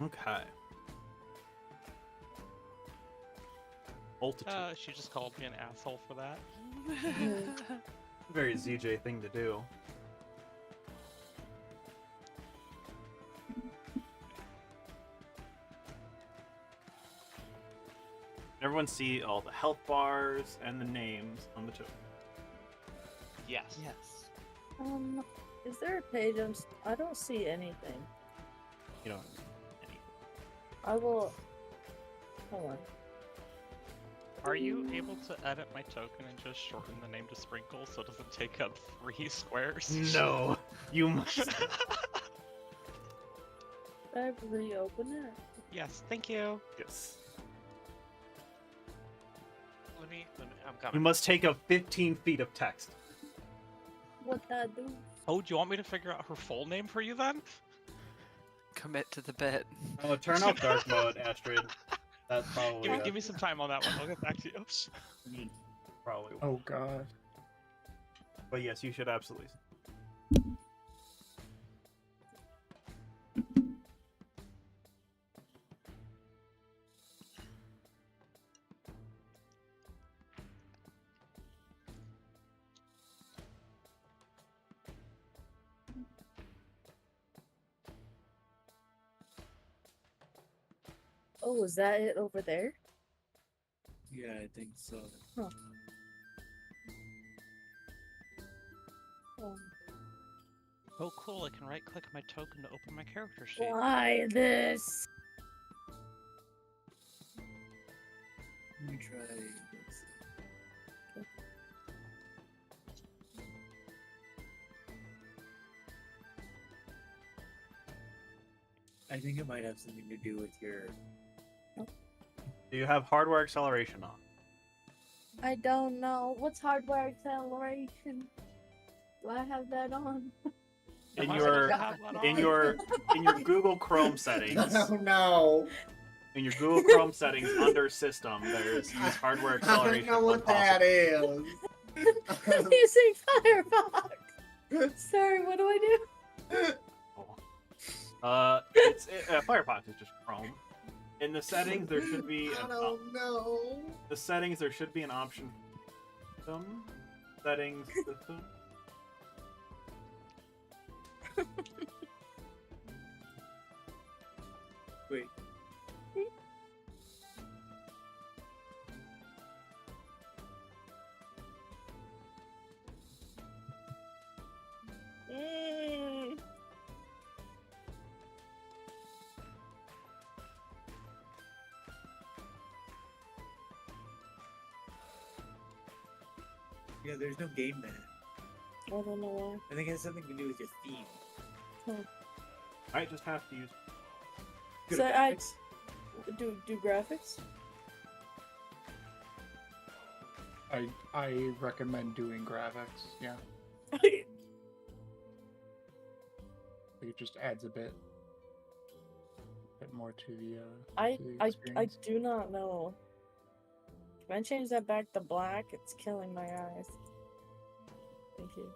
Okay. Multitude. She just called me an asshole for that. Very ZJ thing to do. Everyone see all the health bars and the names on the token. Yes. Yes. Is there a page? I don't see anything. You don't any. I will. Hold on. Are you able to edit my token and just shorten the name to Sprinkle so it doesn't take up 3 squares? No, you must. Did I reopen it? Yes, thank you. Yes. Let me. I'm You coming. must take up 15 feet of text. What did I do? Oh, do you want me to figure out her full name for you then? Commit to the bit. Oh, turn off dark mode, Astrid. That's probably. Give me some time on that one. I'll get back to you. Probably. Oh god. But yes, you should absolutely. Oh, is that it over there? Yeah, I think so. Um, Oh, cool. I can right click my token to open my character sheet. why this? Let me try this. I think it might have something to do with your. Do you have hardware acceleration on? I don't know. What's hardware acceleration? Do I have that on? In Am I your supposed to have that in on? your in your Google Chrome settings. Oh no. In your Google Chrome settings under System, there's use hardware I acceleration. know what when that possible. is. I'm using Firefox. Sorry, what do I do? Firefox is just Chrome. In the settings, there should be I don't know. the settings. There should be an option. System settings. System. Wait. Mm. Yeah, there's no game map. I don't know why. I think it has something to do with your theme. I just have to use. Good So I graphics. do graphics. I recommend doing graphics. Yeah, it just adds a bit more to the. I to the I experience. do not know. Can I change that back to black? It's killing my eyes. Thank you.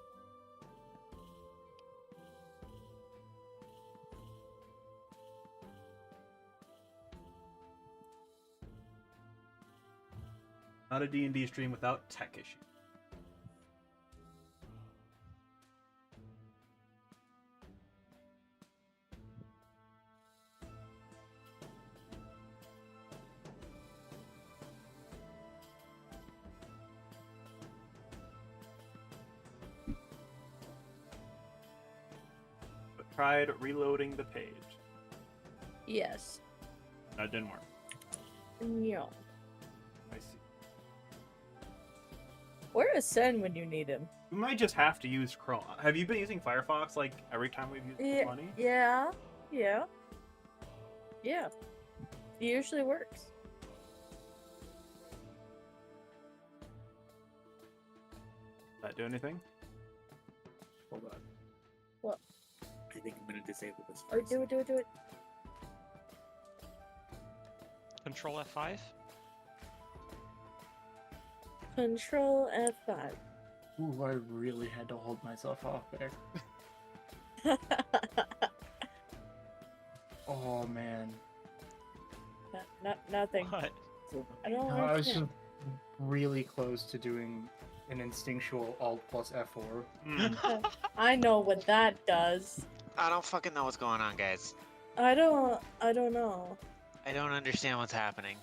Not a D&D stream without tech issues. But tried reloading the page. Yes. That didn't work. No. I see. Where is Sen when you need him? We might just have to use Chrome. Have you been using Firefox like every time we've used Yeah, Money? yeah, yeah. Yeah. It usually works. Does that do anything? Hold on. What? I think I'm gonna disable this. Or first. do it. Control F5. Control F5. Ooh, I really had to hold myself off there. Oh man. Nothing. What? I don't No, I was understand. just really close to doing an instinctual Alt plus F4. Hmm. I know what that does. I don't fucking know what's going on, guys. I don't know. I don't understand what's happening.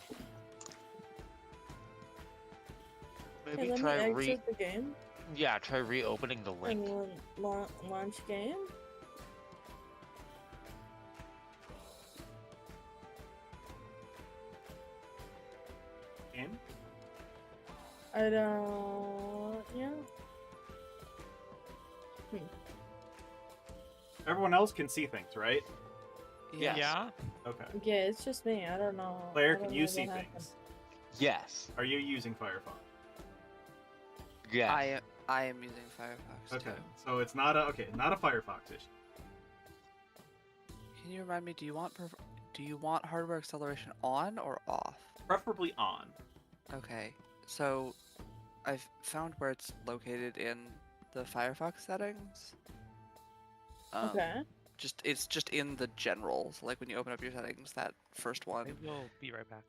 Hey, Maybe let me try exit the game Yeah, try reopening the link. and launch game. Game? I don't. Yeah. Everyone else can see things, right? Yes. Yeah. Okay. Yeah, it's just me. I don't know. Claire, I don't can know you what see happened. things? Yes. Are you using Firefox? Yes. I am using Firefox Okay, too. so it's not a Firefox issue. Can you remind me? Do you want hardware acceleration on or off? Preferably on. Okay, so I've found where it's located in the Firefox settings. Okay. It's just in the general. So like when you open up your settings, that first one, I will be right back.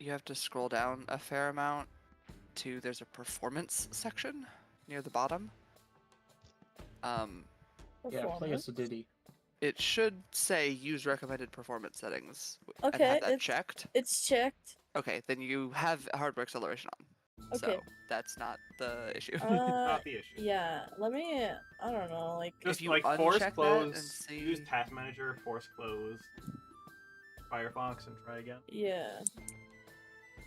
you have to scroll down a fair amount to there's a performance section near the bottom. Yeah, play Performance. us a ditty. It should say use recommended performance settings and Okay, have that it's checked. it's checked. Okay, then you have hardware acceleration on. Okay. So that's not the issue. Not the issue. Yeah. Let me. I don't know. Like. Just you like force uncheck that close, and see- use Task Manager, force close Firefox, and try again. Yeah.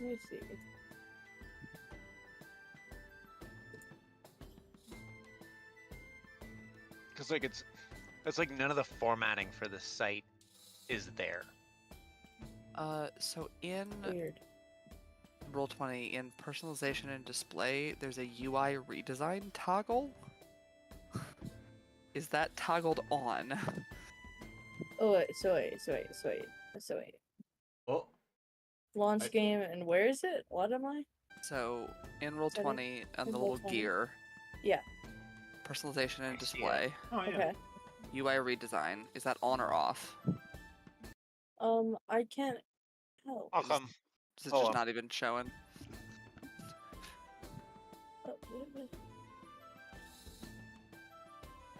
Let me see. Because like it's like none of the formatting for the site is there. So in Weird. Roll20, in personalization and display, there's a UI redesign toggle. Is that toggled on? Oh wait. So wait. Oh, Launch I- game and where is it? What am I? So in Roll20, on in the little Roll20. gear. Yeah. Personalization and I see it. display. oh yeah. Okay. UI redesign. Is that on or off? I can't help. How come? Is it Hold just on. not even showing?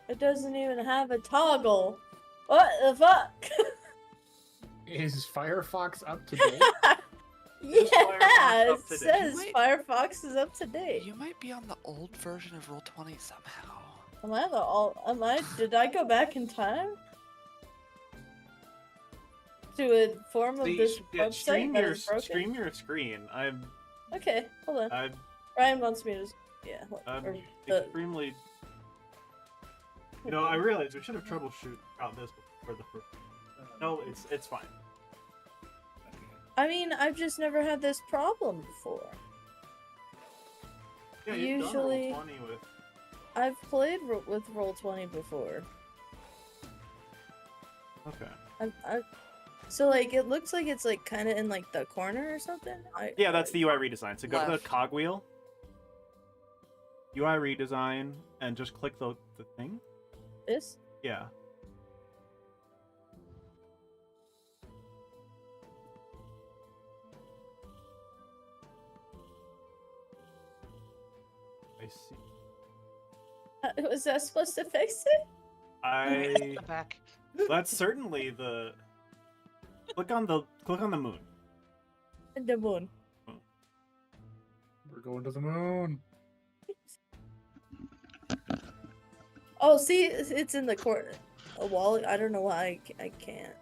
It doesn't even have a toggle. What the fuck? Is Firefox up to date? Yeah, Firefox up it to date? says Wait. Firefox is up to date. You might be on the old version of Roll20 somehow. Am I the all? Am I? Did I go back in time to a form of See, this yeah, website that is broken? stream your screen. I'm Okay, hold on. I'm Ryan wants me to. Yeah. I'm or the- extremely. You know, I realized we should have troubleshoot out this for the first. No, it's fine. I mean, I've just never had this problem before. Yeah, you've Usually- done Roll20 with. I've played with Roll20 before. Okay. So like it looks like it's like kind of in like the corner or something. Yeah, that's the UI redesign. So go to the Left. cogwheel. UI redesign and just click the thing. this. Yeah. I see. Was that supposed to fix it? I Back. that's certainly the click on the moon. The moon. We're going to the moon. Oh, see, it's in the corner. A wall. I don't know why I can't.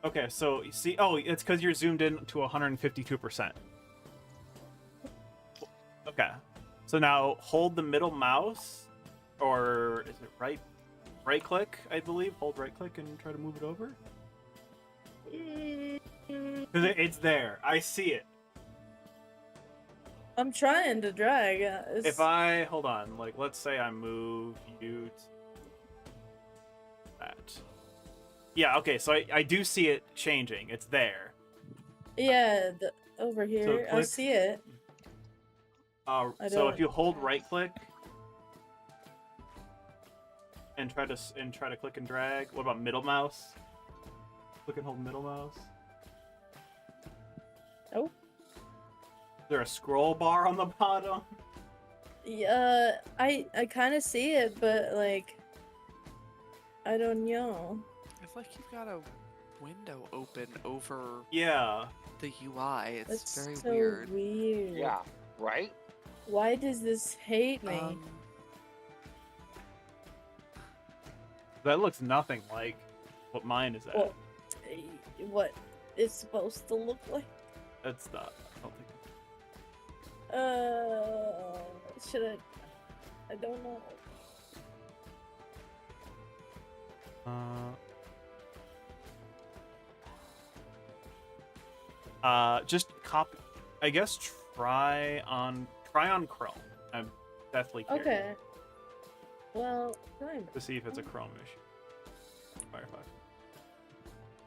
Okay, so you see, oh, it's because you're zoomed in to 152%. Okay, so now hold the middle mouse, or is it right click? I believe. Hold right click and try to move it over. Because it's there. I see it. I'm trying to drag. If I hold on, like let's say I move you to that. Yeah. Okay. So I do see it changing. It's there. Yeah, over here, I click- see it. I So don't- if you hold right click and try to click and drag. What about middle mouse? Click and hold middle mouse. Oh. Is there a scroll bar on the bottom? Yeah, I kind of see it, but like, I don't know. It's like you've got a window open over Yeah. the UI. It's That's very so weird. weird. Right? Why does this hate me? That looks nothing like what mine is at. Well, what it's supposed to look like? That's not. I don't think. Should I? I don't know. Just copy. I guess try on Chrome. I'm deathly curious Okay. Well, fine. to see if it's a Chrome issue. Firefox.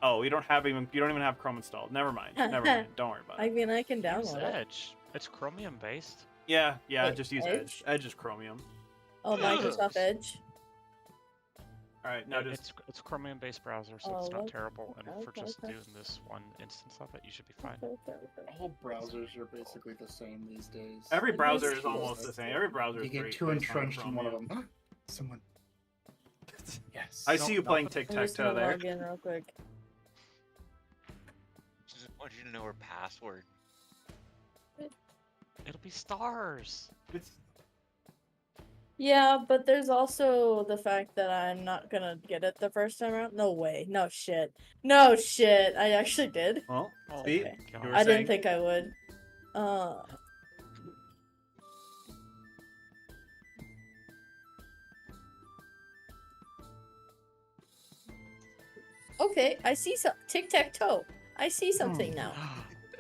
Oh, you don't even have Chrome installed. Never mind. Never mind. Don't worry about I it. mean, I can Use download it. Edge. It's Chromium based. Yeah, Wait, just use Edge? Edge. Edge is Chromium. Oh, Microsoft Edge. All right, now just It's Chromium based browser, so Oh, it's not okay, terrible. And for okay, just okay. doing this one instance of it, you should be fine. Okay. All browsers are basically the same these days. every It browser is is almost true. the same. Every browser You is get based too on entrenched in one of Chromium. them. Someone. Yes. I see you playing I'm just tic-tac-toe gonna there. log in real quick. Just want you to know her password. It'll be stars. It's Yeah, but there's also the fact that I'm not gonna get it the first time around. No way. No shit. No shit. I actually did. well, Oh, see, okay. you were I saying didn't think I would. Okay, I see some tic-tac-toe. I see something now.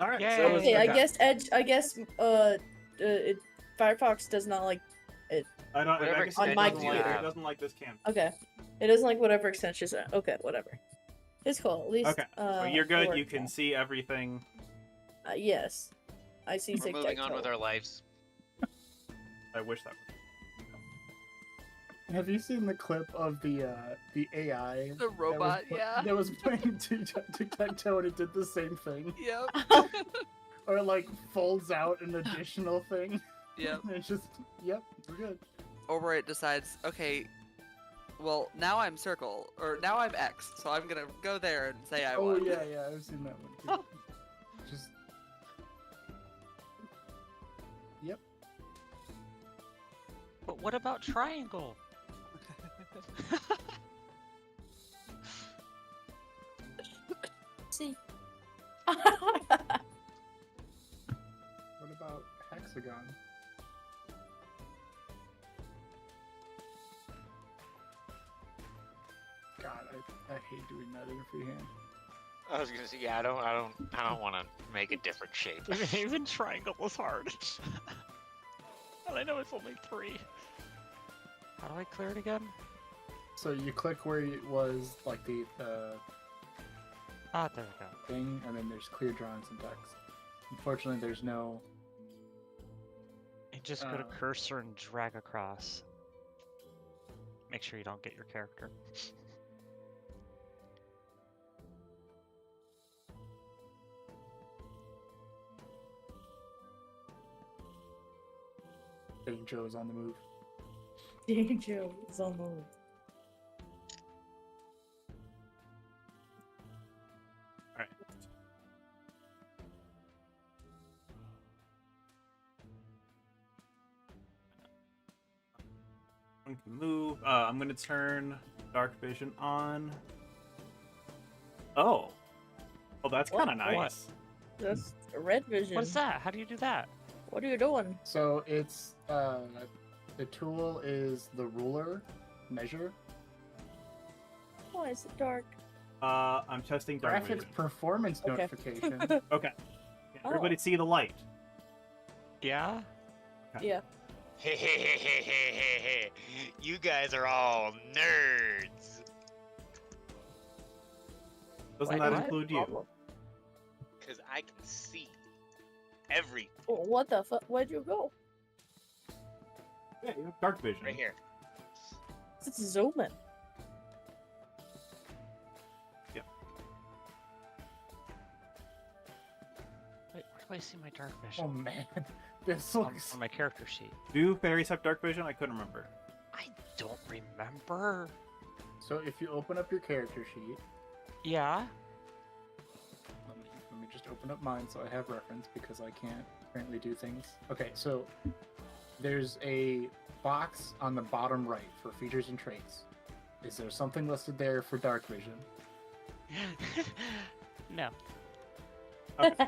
All right. Yay. So it's Okay, I okay. guess Edge. I guess Firefox does not like. I don't. Whatever I guess on it my doesn't like, computer. it doesn't like this cam. Okay, it doesn't like whatever extensions. Okay, whatever. It's cool. At least. Okay, so you're good. it You worked can now. see everything. Yes, I see We're moving on with tic-tac-toe. our lives. I wish that. Have you seen the clip of the AI? The robot, yeah. That was playing tic-tac-toe and it did the same thing. Yep. Or it, like, folds out an additional thing. Yep. And it's just, yep, we're good. Or where it decides, okay, well, now I'm circle, or now I'm X, so I'm gonna go there and say I Oh, won. yeah, I've seen that one too. Just, yep. But what about triangle? See. What about hexagon? God, I hate doing that in a freehand. I was gonna say, yeah, I don't want to make a different shape. Even triangle was hard. And I know it's only 3. How do I clear it again? So you click where it was, like, the Ah, there we go. thing, and then there's clear drawings and text. Unfortunately, there's no... And just go to Uh. cursor and drag across. Make sure you don't get your character. Dang Joe's on the move. Danger is on the move. All right. One can move. I'm gonna turn dark vision on. Oh. Oh, that's What? kind of What? nice. That's red vision. What is that? How do you do that? What are you doing? So it's, the tool is the ruler, measure. Why is it dark? I'm testing dark Graphics vision. performance Okay. notification. Okay. Can everybody see the light? Yeah? Yeah. You guys are all nerds. Doesn't Why that not? include you? Problem. Because I can see everything What the fuck? Where'd you go? Yeah, you have dark vision. right here. Let's zoom in. I see my dark Oh vision man, this on, looks. on my character sheet? Do fairies have dark vision? I couldn't remember. I don't remember. So if you open up your character sheet, Yeah. let me just open up mine so I have reference because I can't apparently do things. Okay, so there's a box on the bottom right for features and traits. Is there something listed there for dark vision? No. Okay.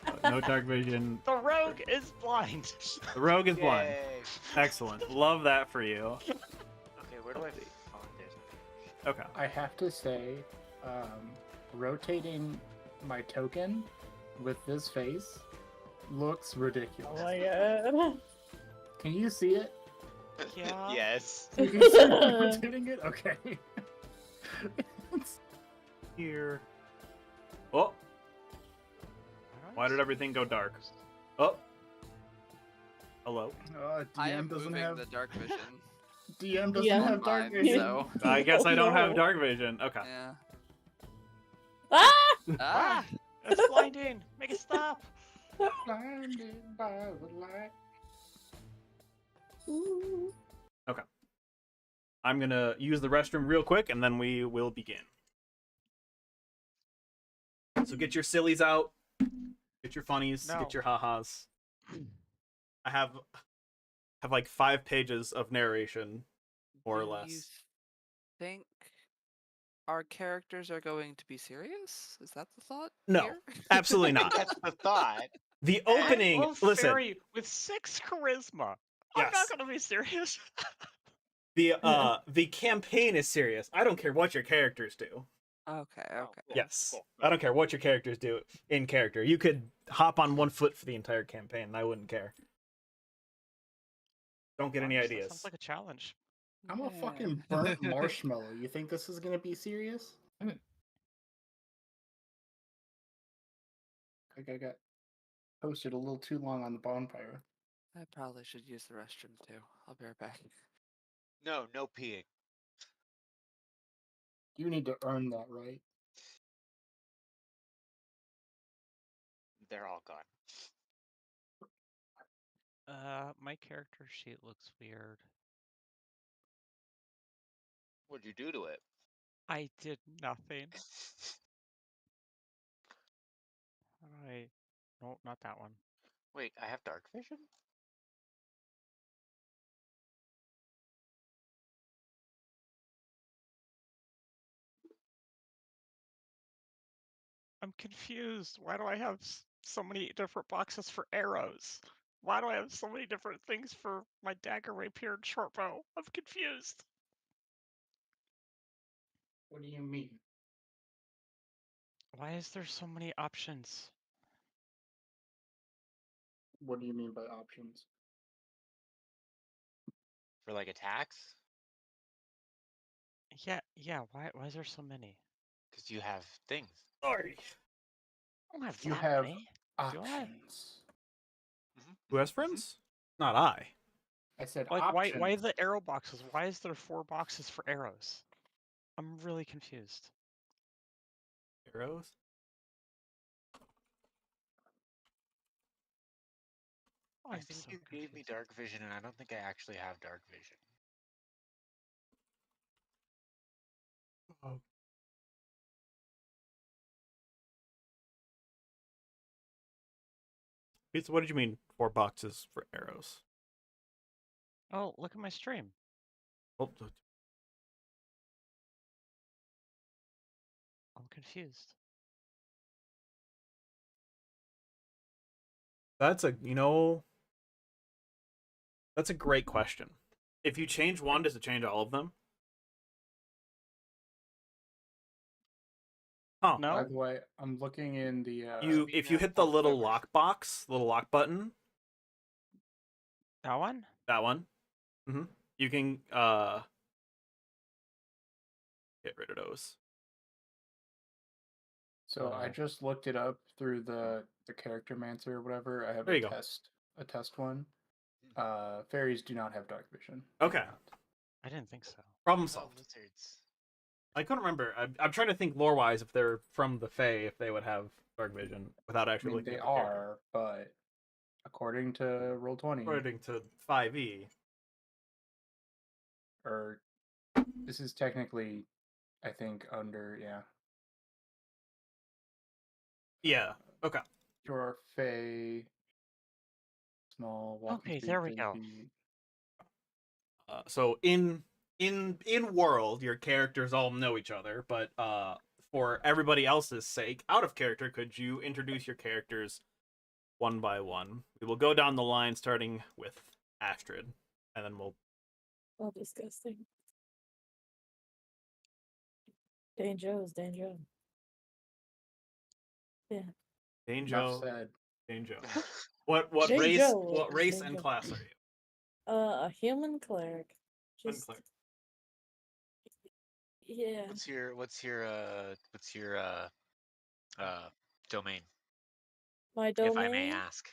So, no dark vision. The rogue is blind. The rogue is blind. Yay. Excellent. Love that for you. Okay, where do I find it? Okay. I have to say, rotating my token with this face looks ridiculous. Oh my god. Can you see it? Yeah. Yes. You can see me rotating it? Okay. Here. Oh, why did everything go dark? Oh. Hello. I DM am doesn't moving have the dark vision. DM doesn't Yeah. have dark Mine, vision. so I guess I don't have No. dark vision. Okay. yeah. Ah! Ah! It's blinding. Make it stop. Blinded by the light. Ooh. I'm gonna use the restroom real quick, and then we will begin. So get your sillies out. Get your funnies. No. Get your ha-has. I have like 5 pages of narration, more or Do you less. think our characters are going to be serious? Is that the thought? No. here? Absolutely not. That's the thought. The opening. I'm a Listen. fairy with 6 charisma. I'm Yes. not gonna be serious. The campaign is serious. I don't care what your characters do. Okay, okay. Yes. I don't care what your characters do in character. You could hop on one foot for the entire campaign, and I wouldn't care. Don't get any Honestly, ideas. Sounds like a challenge. I'm a Yeah. fucking burnt marshmallow. You think this is gonna be serious? I got posted a little too long on the bonfire. I probably should use the restroom too. I'll be right back. No, no peeing. You need to earn that right. They're all gone. My character sheet looks weird. What'd you do to it? I did nothing. How do I? No, not that one. Wait, I have dark vision? I'm confused. Why do I have so many different boxes for arrows? Why do I have so many different things for my dagger, rapier, and short bow? I'm confused. What do you mean? Why is there so many options? What do you mean by options? For like attacks? Yeah. Why is there so many? Because you have things. Sorry. I don't have You that have many. options. Who has friends? Not I. I said Like options. why the arrow boxes? Why is there 4 boxes for arrows? I'm really confused. Arrows? I I'm think so you gave me confused. dark vision, and I don't think I actually have dark vision. Oh. Pizza, what did you mean 4 boxes for arrows? Oh, look at my stream. Oh, I'm confused. that's that's a great question. If you change one, does it change all of them? Huh. No. By the way, I'm looking in the. If you hit the little lock box, little lock button, That one? that one, you can get rid of those. So I just looked it up through the character mancer or whatever. I have There a you go. test one. Fairies do not have dark vision. Okay, I didn't think so. problem Oh, solved. lizards. I couldn't remember. I'm trying to think lore-wise if they're from the Fae, if they would have dark vision without I actually mean, looking they at the character. are, but according to Roll20, According to 5e. or this is technically, I think, under Yeah. Okay. Your Fey, small, walking Okay, speed, there we 30 go. feet. So in world, your characters all know each other, but for everybody else's sake, out of character, could you introduce your characters one by one? We will go down the line, starting with Astrid, and then we'll. Oh, disgusting. Danger is danger. Yeah. Danjo. Enough said. Danjo. What Danjo, race and Danjo. class are you? A human cleric. Human Just cleric. yeah. What's your domain, My if I may domain. ask?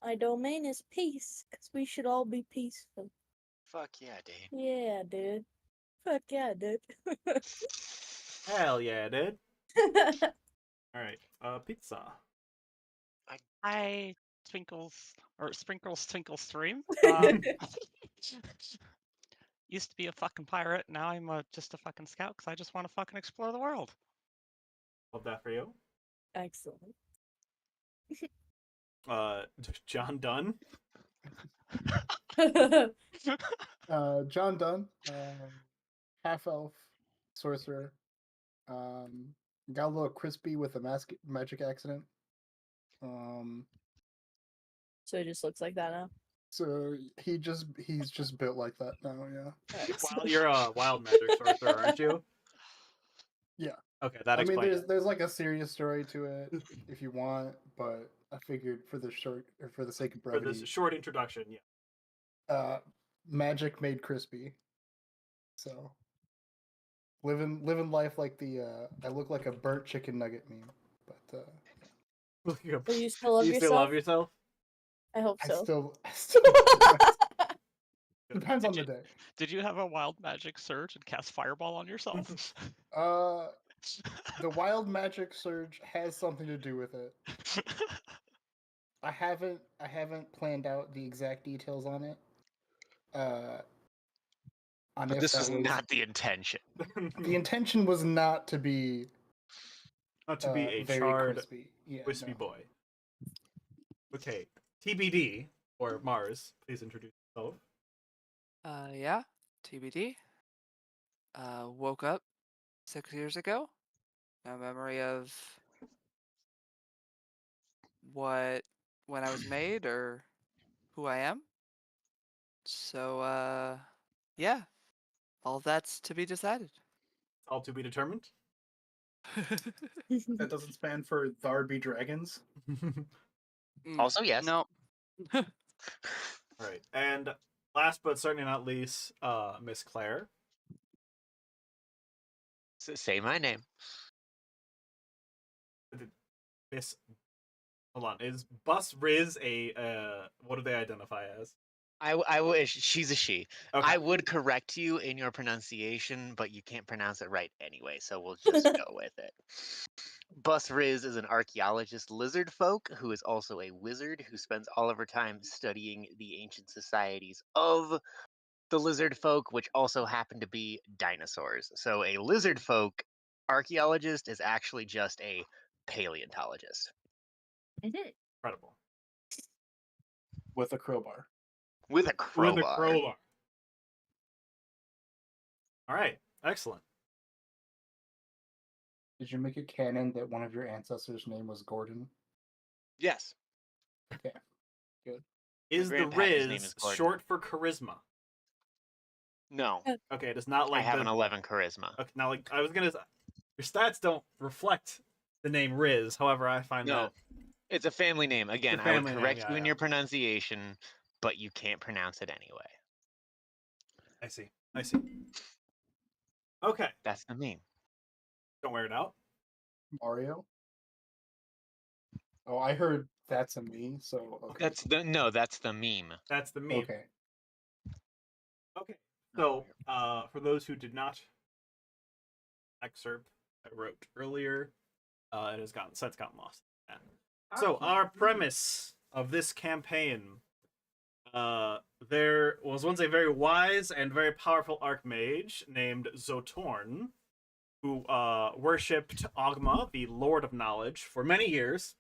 My domain is peace, cause we should all be peaceful. Fuck yeah, Dane. Yeah, dude. Fuck yeah, dude. Hell yeah, dude. All right. Pizza. I sprinkles twinkle stream. Used to be a fucking pirate. Now I'm just a fucking scout because I just want to fucking explore the world. Love that for you. Excellent. John Dunn. John Dunn, half elf sorcerer. Got a little crispy with a magic accident. So it just looks like that now. So he's just built like that now. Yeah. Well, you're a wild magic sorcerer, aren't you? Yeah. Okay, that I mean, explains it. there's like a serious story to it if you want, but I figured for the sake of For brevity, this short introduction, yeah. magic made crispy. So living life like I look like a burnt chicken nugget meme, but Do you still love you yourself? still love yourself? I hope I so. still depends on the day. Did you have a wild magic surge and cast fireball on yourself? The wild magic surge has something to do with it. I haven't planned out the exact details on it. But this was not the intention. The intention was not to be Not to be a very charred, crispy. Yeah, wispy no. boy. Okay, TBD or Mars, please introduce yourself. Yeah, TBD. Woke up 6 years ago. No memory of when I was made or who I am. So, yeah, all that's to be decided. All to be determined. That doesn't span for Thar be dragons. Also, yes. No. All right, and last but certainly not least, Miss Claire. Say my name. Miss, hold on, is Bus Riz a what do they identify as? I wish she's a she. Okay. I would correct you in your pronunciation, but you can't pronounce it right anyway, so we'll just go with it. Bus Riz is an archaeologist lizard folk who is also a wizard who spends all of her time studying the ancient societies of the lizard folk, which also happen to be dinosaurs. So a lizard folk archaeologist is actually just a paleontologist. Incredible. With a crowbar. With a crowbar. With a crowbar. All right, excellent. Did you make it canon that one of your ancestors' name was Gordon? Yes. Okay, good. Is the grandpappy's name Riz is Gordon. short for charisma? No. Okay, it is not like I have the, an 11 charisma. Okay, now like I was gonna, your stats don't reflect the name Riz. However, I find No. that It's a family name. Again, I would family name, correct yeah, you in yeah. your pronunciation, but you can't pronounce it anyway. I see. I see. Okay, That's the meme. don't wear it out. Mario? Oh, I heard that's a me, so okay. That's the meme. That's the meme. Okay. Okay. So, for those who did not excerpt I wrote earlier. It has gotten lost. Yeah. So our premise of this campaign, there was once a very wise and very powerful archmage named Zotorn, who worshipped Ogma, the Lord of Knowledge, for many years,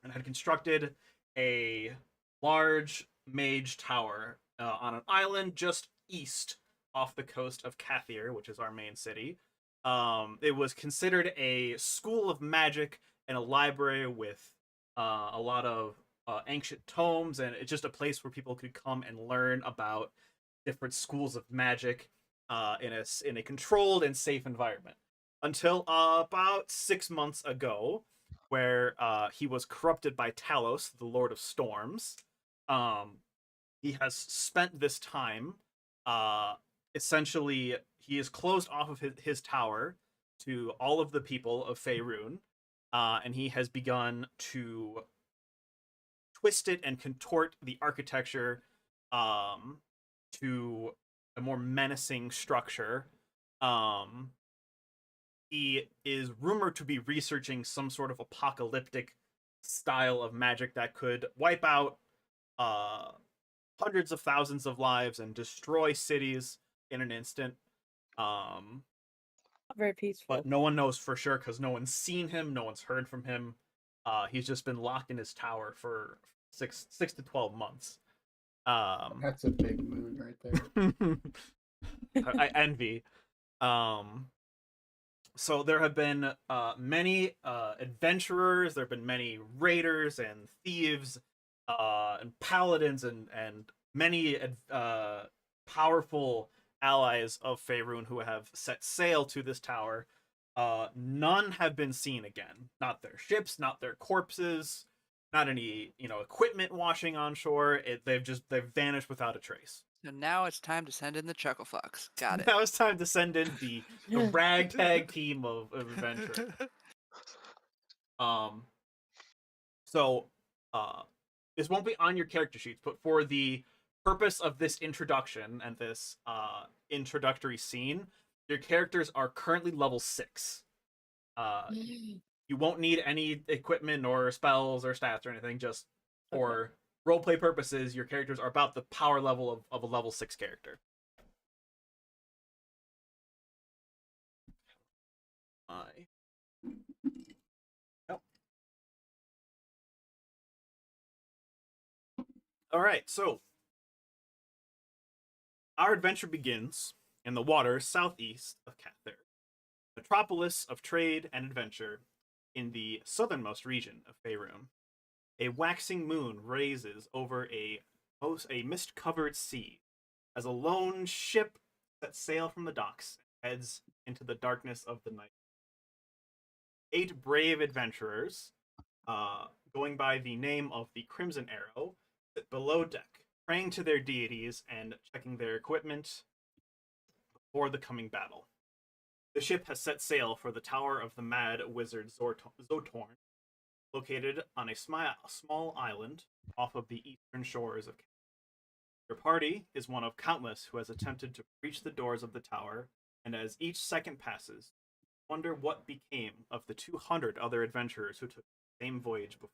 and had constructed a large mage tower on an island just east off the coast of Kathir, which is our main city. It was considered a school of magic and a library with a lot of ancient tomes, and it's just a place where people could come and learn about different schools of magic in a controlled and safe environment. Until about 6 months ago, where he was corrupted by Talos, the Lord of Storms. He has spent this time, essentially, he is closed off of his tower to all of the people of Faerun, and he has begun to twist it and contort the architecture to a more menacing structure. He is rumored to be researching some sort of apocalyptic style of magic that could wipe out hundreds of thousands of lives and destroy cities in an instant. Very peaceful. But no one knows for sure because no one's seen him, no one's heard from him. He's just been locked in his tower for 6 to 12 months. That's a big mood right there. I envy. So there have been many adventurers, there have been many raiders and thieves and paladins and many powerful allies of Faerun who have set sail to this tower. None have been seen again. Not their ships, not their corpses, not any equipment washing on shore. They've vanished without a trace. So now it's time to send in the Chuckle Fox. Got it. Now it's time to send in the ragtag team of adventure. So this won't be on your character sheets, but for the purpose of this introduction and this introductory scene, your characters are currently level 6. You won't need any equipment or spells or stats or anything. Just for roleplay purposes, your characters are about the power level of a level 6 character. All right, so our adventure begins in the waters southeast of Kathir, metropolis of trade and adventure in the southernmost region of Faerun. A waxing moon raises over a mist-covered sea as a lone ship sets sail from the docks and heads into the darkness of the night. 8 brave adventurers, going by the name of the Crimson Arrow, sit below deck, praying to their deities and checking their equipment before the coming battle. The ship has set sail for the tower of the mad wizard Zotorn, located on a small island off of the eastern shores of Canada. Your party is one of countless who has attempted to breach the doors of the tower, and as each second passes, wonder what became of the 200 other adventurers who took the same voyage before.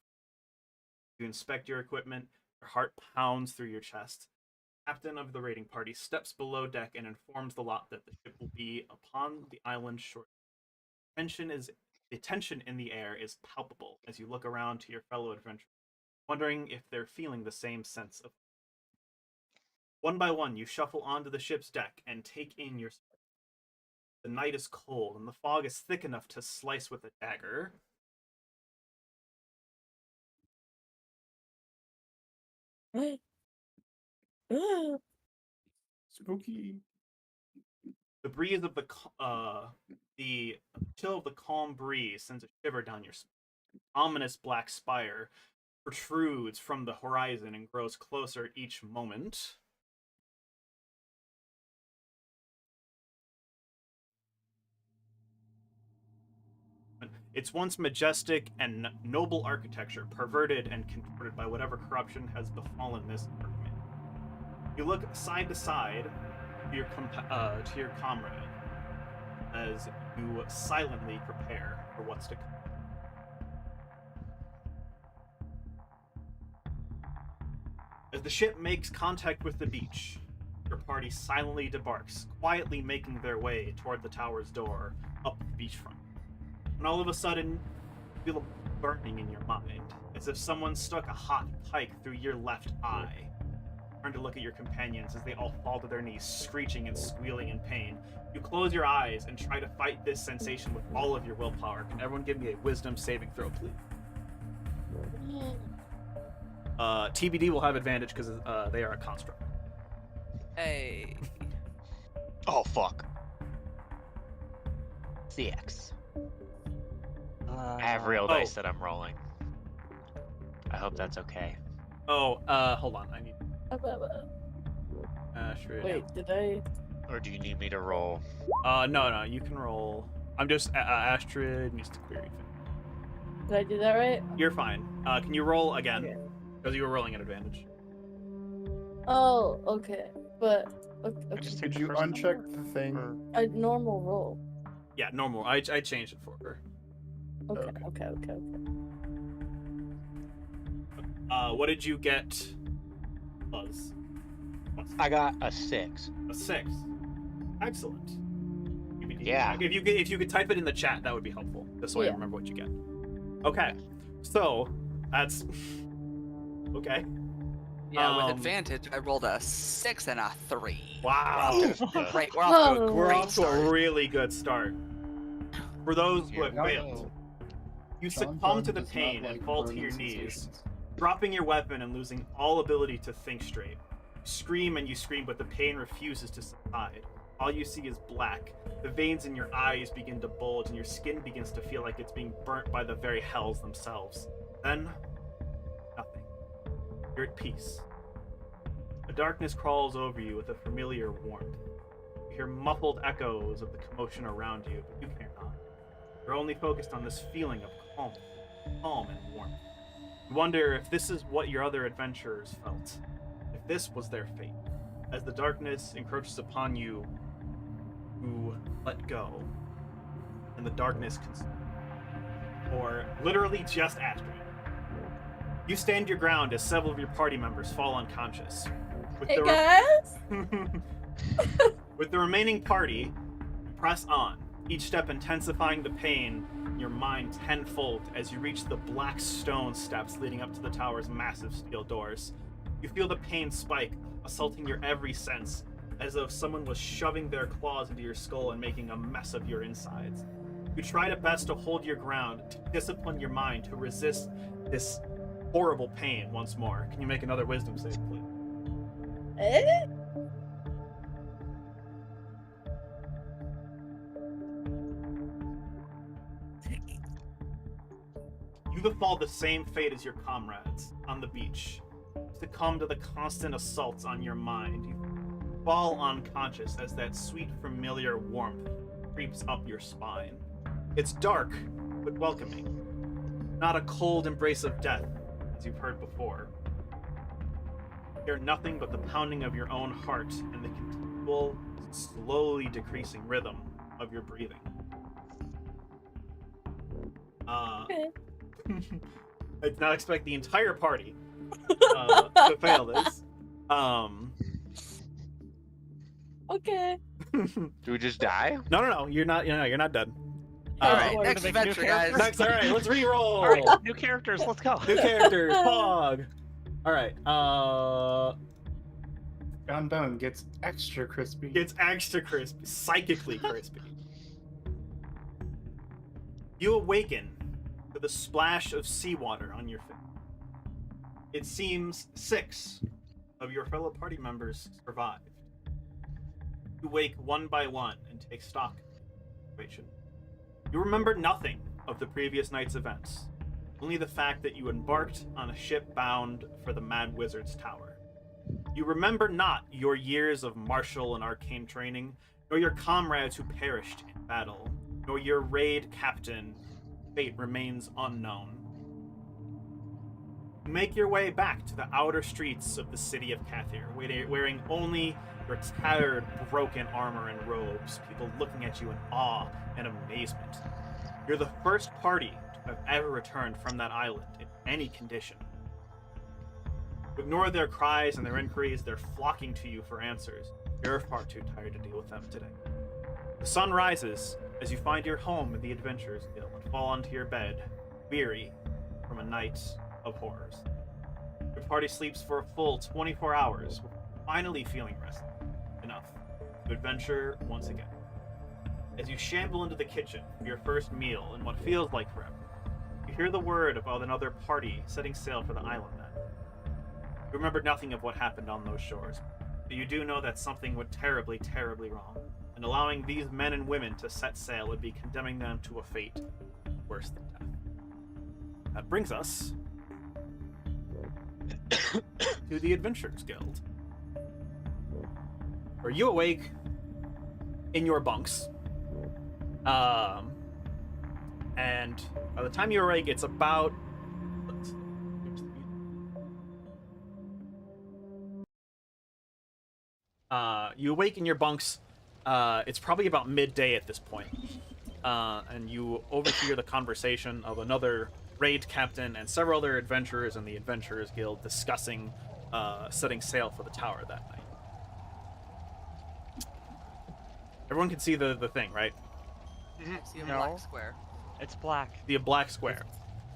You inspect your equipment, your heart pounds through your chest. The captain of the raiding party steps below deck and informs the lot that the ship will be upon the island shortly. The tension in the air is palpable as you look around to your fellow adventurers, wondering if they're feeling the same sense of. One by one, you shuffle onto the ship's deck and take in your. The night is cold, and the fog is thick enough to slice with a dagger. Spooky. The breeze of the chill of the calm breeze sends a shiver down your spine. Ominous black spire protrudes from the horizon and grows closer each moment. Its once majestic and noble architecture perverted and contorted by whatever corruption has befallen this apartment. You look side to side to your comrade as You silently prepare for what's to come. As the ship makes contact with the beach, your party silently debarks, quietly making their way toward the tower's door up the beachfront. And all of a sudden, you feel a burning in your mind, as if someone stuck a hot pike through your left eye. Turn to look at your companions as they all fall to their knees, screeching and squealing in pain. You close your eyes and try to fight this sensation with all of your willpower. Can everyone give me a wisdom saving throw, please? TBD will have advantage because they are a construct. Hey. Oh fuck. CX. I have real dice that I'm rolling. I hope that's okay. Oh, hold on. I need Astrid. Wait, did I? Or do you need me to roll? No, you can roll. I'm just Astrid needs to clear anything. Did I do that right? You're fine. Can you roll again? Okay. Because you were rolling at advantage. Oh, okay. But okay. Just Did take the you first number, uncheck the thing? or- A normal roll. Yeah, normal. I changed it for her. Okay. What did you get, Buzz? I got a 6. A 6. Excellent. TBD. Yeah. If you could type it in the chat, that would be helpful. Just so I Yeah. remember what you get. Okay. So that's okay. Yeah, with Um, advantage, I rolled a 6 and a 3. Wow. Great, we're off to a Oh. We're great off to start. a really good start. For those who Here have we failed, go. you John succumb to Donne the does not pain and like fall to burning your knees, sensations. dropping your weapon and losing all ability to think straight. You scream and you scream, but the pain refuses to subside. All you see is black. The veins in your eyes begin to bulge, and your skin begins to feel like it's being burnt by the very hells themselves. Then, nothing. You're at peace. A darkness crawls over you with a familiar warmth. You hear muffled echoes of the commotion around you, but you care not. You're only focused on this feeling of calm and warmth. You wonder if this is what your other adventurers felt, if this was their fate. As the darkness encroaches upon you, you let go, and the darkness consumes you. Or literally just Astrid. You stand your ground as several of your party members fall unconscious. With Hey the guys. With the remaining party, you press on, each step intensifying the pain in your mind tenfold as you reach the black stone steps leading up to the tower's massive steel doors. You feel the pain spike, assaulting your every sense, as though someone was shoving their claws into your skull and making a mess of your insides. You try to best to hold your ground, to discipline your mind to resist this horrible pain once more. Can you make another wisdom save, please? Eh? You befall the same fate as your comrades on the beach. Succumb to the constant assaults on your mind. You fall unconscious as that sweet, familiar warmth creeps up your spine. It's dark, but welcoming. Not a cold embrace of death, as you've heard before. You hear nothing but the pounding of your own heart and the continual, slowly decreasing rhythm of your breathing. Okay. I did not expect the entire party to fail this. Okay. Do we just die? No, you're not dead. All Uh, right, we're next gonna make new adventure, guys. Next, all right, let's re-roll. All right, new characters. Let's go. New characters, Pog. All right, John Donne gets extra crispy. gets extra crispy, psychically crispy. You awaken to the splash of seawater on your face. It seems 6 of your fellow party members survived. You wake one by one and take stock of the situation. You remember nothing of the previous night's events, only the fact that you embarked on a ship bound for the Mad Wizard's Tower. You remember not your years of martial and arcane training, nor your comrades who perished in battle, nor your raid captain. Fate remains unknown. You make your way back to the outer streets of the city of Kathir, wearing only your tattered, broken armor and robes, people looking at you in awe and amazement. You're the first party to have ever returned from that island in any condition. Ignore their cries and their inquiries, they're flocking to you for answers. You're far too tired to deal with them today. The sun rises as you find your home in the Adventurers Guild and fall onto your bed, weary from a night of horrors. Your party sleeps for a full 24 hours, finally feeling rested enough to adventure once again. As you shamble into the kitchen for your first meal in what feels like forever, you hear the word about another party setting sail for the island then. You remember nothing of what happened on those shores, but you do know that something went terribly, terribly wrong, and allowing these men and women to set sail would be condemning them to a fate worse than death. That brings us to the Adventurers Guild, where you awake in your bunks. And by the time you awake, it's about you awake in your bunks. It's probably about midday at this point, and you overhear the conversation of another raid captain and several other adventurers in the Adventurers Guild discussing setting sail for the tower that night. Everyone can see the thing, right? I see a No. black square. It's black. The black square.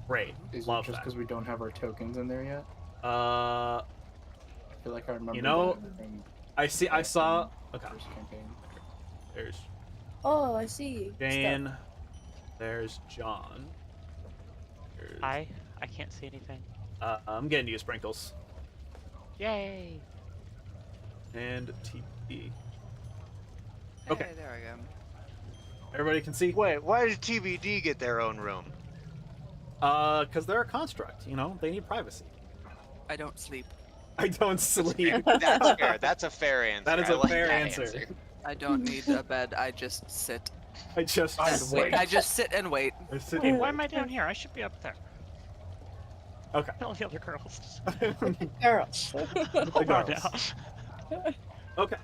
Great. Is Love it just that. because we don't have our tokens in there yet? Uh, I feel like I remember. know, that from I see. I saw. Okay. first campaign. There's Oh, I see. Jane. There's John. There's, I can't see anything. I'm getting to you, Sprinkles. Yay! And TP. Hey, Okay. there I am. Everybody can see? Wait, why did TBD get their own room? Because they're a construct, you know? They need privacy. I don't sleep. I don't sleep. That's fair. That's a fair answer. That is I a like fair that answer. I don't need a bed. I just sit. I just I And wait. I just sit and wait. I sit Hey, and why wait. am I down here? I should be up there. Okay. All the other girls. Girls. Hold on girls. now. Okay.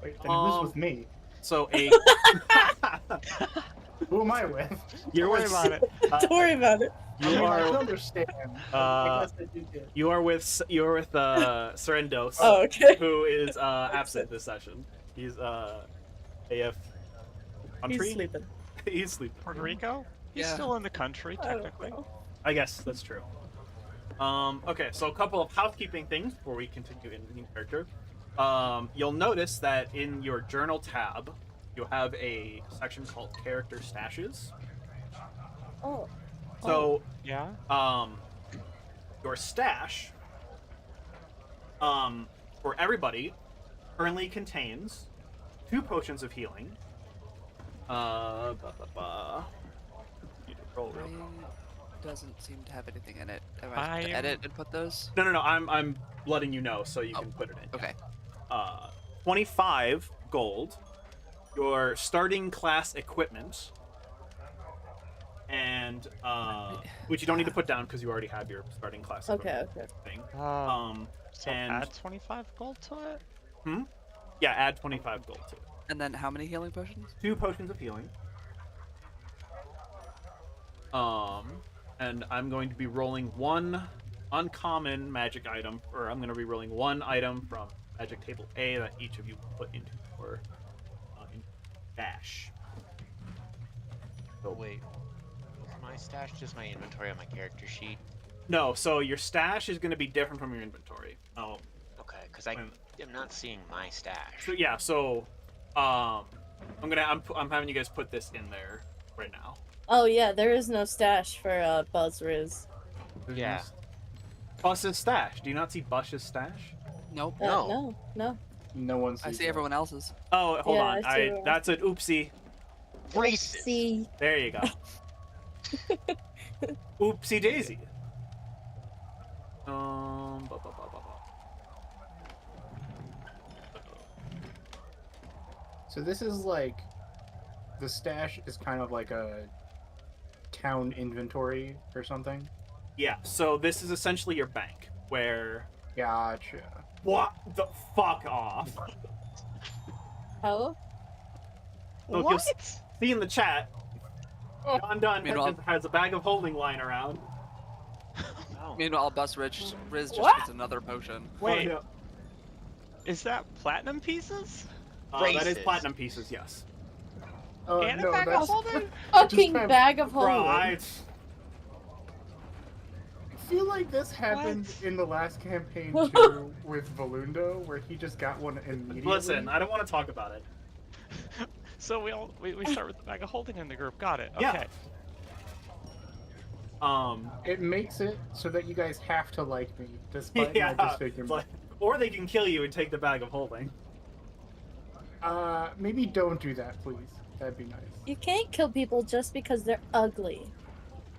Wait, then who's with me? So a Who am I with? you're Don't worry with about it. Don't worry about it. I You mean, I can are understand. uh, I guess I do get- you are with Serendos, Oh, okay. who is absent this session. He's AF country. He's sleeping. He's sleeping. Puerto Rico? He's Yeah. still in the country, I don't technically. know. I guess that's true. Okay, so a couple of housekeeping things before we continue in the character. You'll notice that in your journal tab, you have a section called Character Stashes. Oh. So, Yeah? your stash, for everybody, currently contains 2 potions of healing. Need to roll real quick. Mine doesn't seem to have anything in it. Am I supposed to I'm- edit and put those? No, I'm letting you know so you Oh, can put it in. Okay. 25 gold, your starting class equipment, and which you don't need to put down because you already have your starting class Okay, equipment okay. thing. So and- add 25 gold to it? Yeah, add 25 gold to it. And then how many healing potions? 2 potions of healing. And I'm going to be rolling 1 uncommon magic item, or I'm going to be rolling 1 item from Magic Table A that each of you put into your dash. So, Wait, is my stash just my inventory on my character sheet? no, so your stash is going to be different from your inventory. Oh, Okay, because I Wait. am not seeing my stash. so yeah, so I'm having you guys put this in there right now. Oh yeah, there is no stash for Buzz Riz. Yeah. Bus's stash. Do you not see Bush's stash? Nope. No. No. No one I sees see that. everyone else's. Oh, hold Yeah, on. I see everyone. That's an oopsie. Racist. See. There you go. Oopsie daisy. Ba, ba, ba, ba, ba. So this is like, the stash is kind of like a town inventory or something. Yeah, so this is essentially your bank, where... Gotcha. What the fuck off? Oh, So if you'll What? see in the chat, John Dunn Meanwhile- has a bag of holding lying around. Oh. Meanwhile, Riz just What? gets another potion. Wait, Oh, is that platinum pieces? no. That is Races. platinum pieces, yes. And a No, bag of that's. holding? fucking have- bag of Bro, holding. I feel like this happened What? in the last campaign too with Valundo, where he just got one immediately. listen. I don't want to talk about it. So we start with the bag of holding in the group. Got it. Yeah. Okay. It makes it so that you guys have to like me, despite Yeah, my disfigurement. like, or they can kill you and take the bag of holding. Maybe don't do that, please. That'd be nice. You can't kill people just because they're ugly.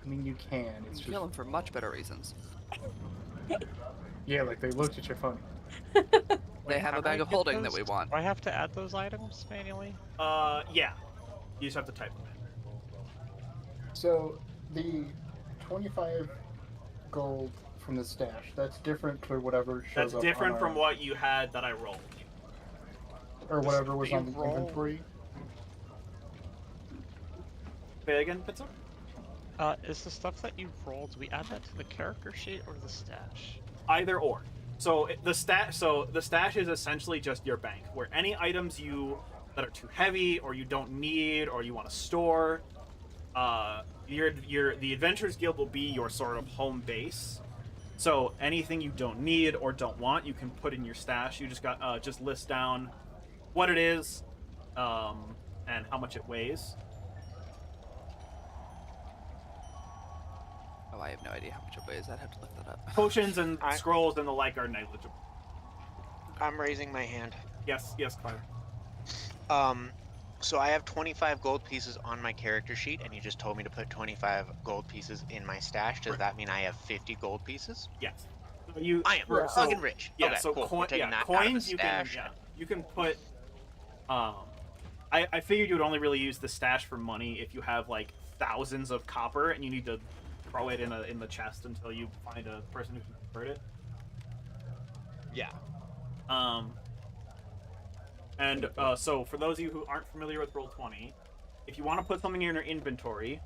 I mean, you can. It's You just kill them for much better reasons. yeah, like they looked at you funny. They have how a do I bag of get holding that those? we want. Do I have to add those items manually? Yeah. You just have to type them in. So the 25 gold from the stash, that's different to whatever shows That's up different on from our, what you had that I rolled. or whatever was You on the roll- inventory. Say again, Pizza? Is the stuff that you rolled, do we add that to the character sheet or the stash? Either or. So the stash is essentially just your bank, where any items that are too heavy or you don't need or you want to store, the Adventurers Guild will be your sort of home base. So anything you don't need or don't want, you can put in your stash. You just list down what it is, and how much it weighs. Oh, I have no idea how much it weighs. I'd have to look that up. Potions and I- scrolls and the like are negligible. I'm raising my hand. Yes, Claire. So I have 25 gold pieces on my character sheet, and you just told me to put 25 gold pieces in my stash. Does that mean I have 50 gold pieces? Yes. So you. I am so- fucking rich. Yeah, okay, so cool. We're taking that out of the coins you can stash. you can put. I figured you would only really use the stash for money if you have like thousands of copper and you need to throw it in the chest until you find a person who can convert it. Yeah. And so for those of you who aren't familiar with Roll20, if you want to put something in your inventory,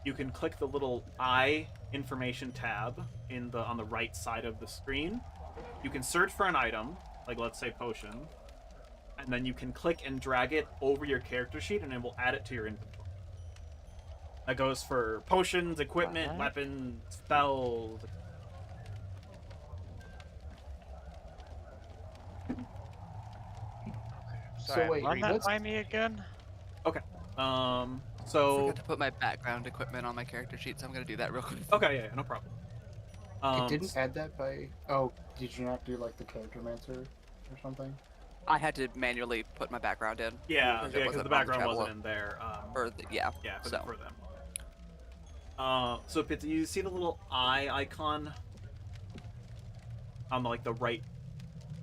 you can click the little I information tab on the right side of the screen. You can search for an item, like let's say potion, and then you can click and drag it over your character sheet and it will add it to your inventory. That goes for potions, equipment, What? weapons, spells. Sorry, So wait, Run that what's by me again? I So forgot to put my background equipment on my character sheet, so I'm gonna do that real quick. okay, yeah, no problem. it didn't add that by? Oh, did you not do like the character mancer or something? I had to manually put my background in. Yeah, because it because wasn't the on background Traveler. wasn't in there. Yeah. Yeah, for, so. for them. So Pizza, you see the little eye icon on the right,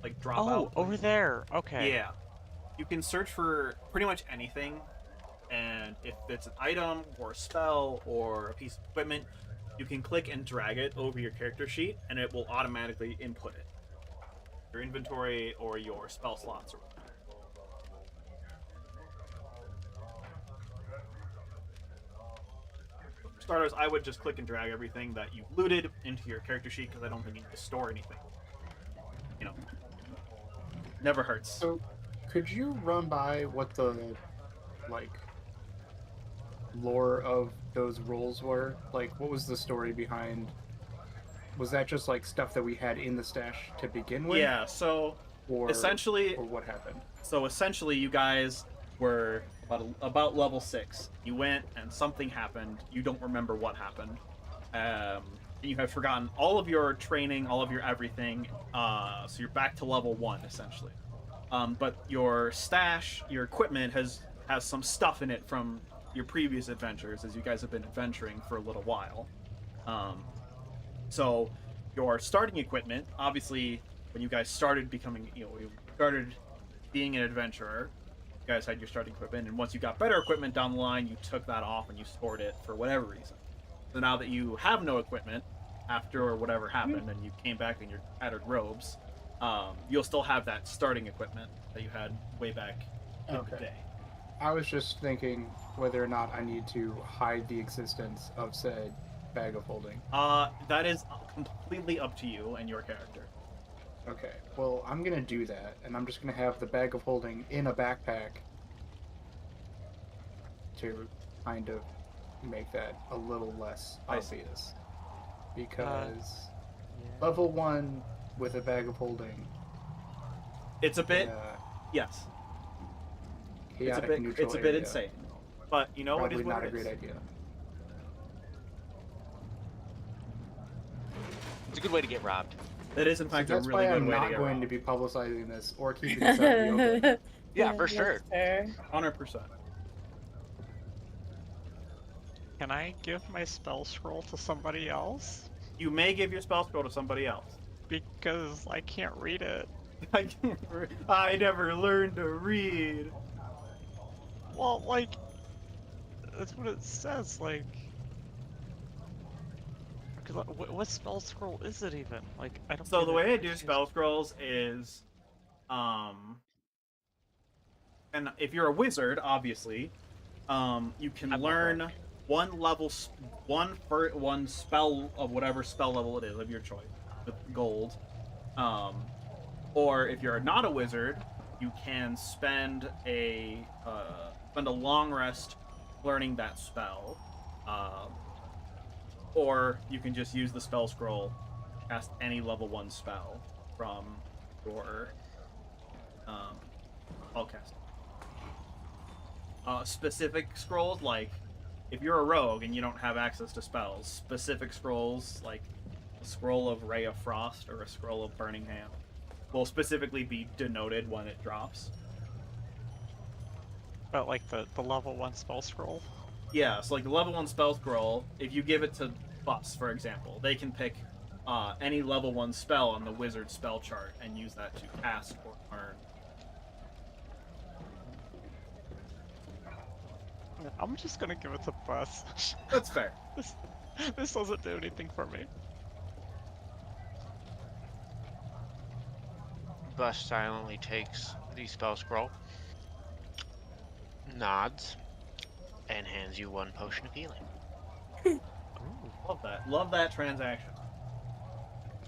like drop Oh, out? over there. Okay. Yeah. You can search for pretty much anything, and if it's an item or a spell or a piece of equipment, you can click and drag it over your character sheet, and it will automatically input it. Your inventory or your spell slots or whatever. For starters, I would just click and drag everything that you've looted into your character sheet because I don't think you need to store anything. You know, never hurts. So, could you run by what the like lore of those rolls were? Like, what was the story behind? Was that just like stuff that we had in the stash to begin with? Yeah. So Or essentially, or what happened? you guys were about level 6. You went and something happened. You don't remember what happened. And you have forgotten all of your training, all of your everything. So you're back to level 1 essentially. But your stash, your equipment has some stuff in it from your previous adventures, as you guys have been adventuring for a little while. So your starting equipment, obviously, when you guys started becoming, you started being an adventurer, you guys had your starting equipment, and once you got better equipment down the line, you took that off and you stored it for whatever reason. So now that you have no equipment after whatever happened, and you came back in your tattered robes, you'll still have that starting equipment that you had way back Okay. day. I was just thinking whether or not I need to hide the existence of said bag of holding. That is completely up to you and your character. Okay, well, I'm gonna do that, and I'm just gonna have the bag of holding in a backpack to kind of make that a little less I see. obvious. Because Yeah. level 1 with a bag of holding It's a bit, in a yes, chaotic neutral it's a bit area, insane. But you know, probably it is what not a it great is. idea. It's a good way to get robbed. That is in So fact a that's really why good I'm way to not get going around. to be publicizing this or keeping this out in the open. Yeah, for that's sure. Fair. 100%. Can I give my spell scroll to somebody else? You may give your spell scroll to somebody else. Because I can't read it. I never learned to read. Well, like, that's what it says, like... Because, what spell scroll is it even? Like, I don't So get the it. way I I'm do confused. spell scrolls is, and if you're a wizard, obviously, you can I'm a learn rogue. one spell of whatever spell level it is of your choice with gold. Or if you're not a wizard, you can spend a long rest learning that spell. Or you can just use the spell scroll, cast any level 1 spell from your spellcasting. Specific scrolls, like if you're a rogue and you don't have access to spells, specific scrolls like a scroll of Ray of Frost or a scroll of Burning Hand will specifically be denoted when it drops. But, like, the level 1 spell scroll? Yeah, so like the level 1 spell scroll, if you give it to Bus, for example, they can pick any level 1 spell on the wizard spell chart and use that to cast or learn. I'm just gonna give it to Bus. That's fair. This doesn't do anything for me. Bus silently takes the spell scroll, nods, and hands you one potion of healing. Love that. Love that transaction.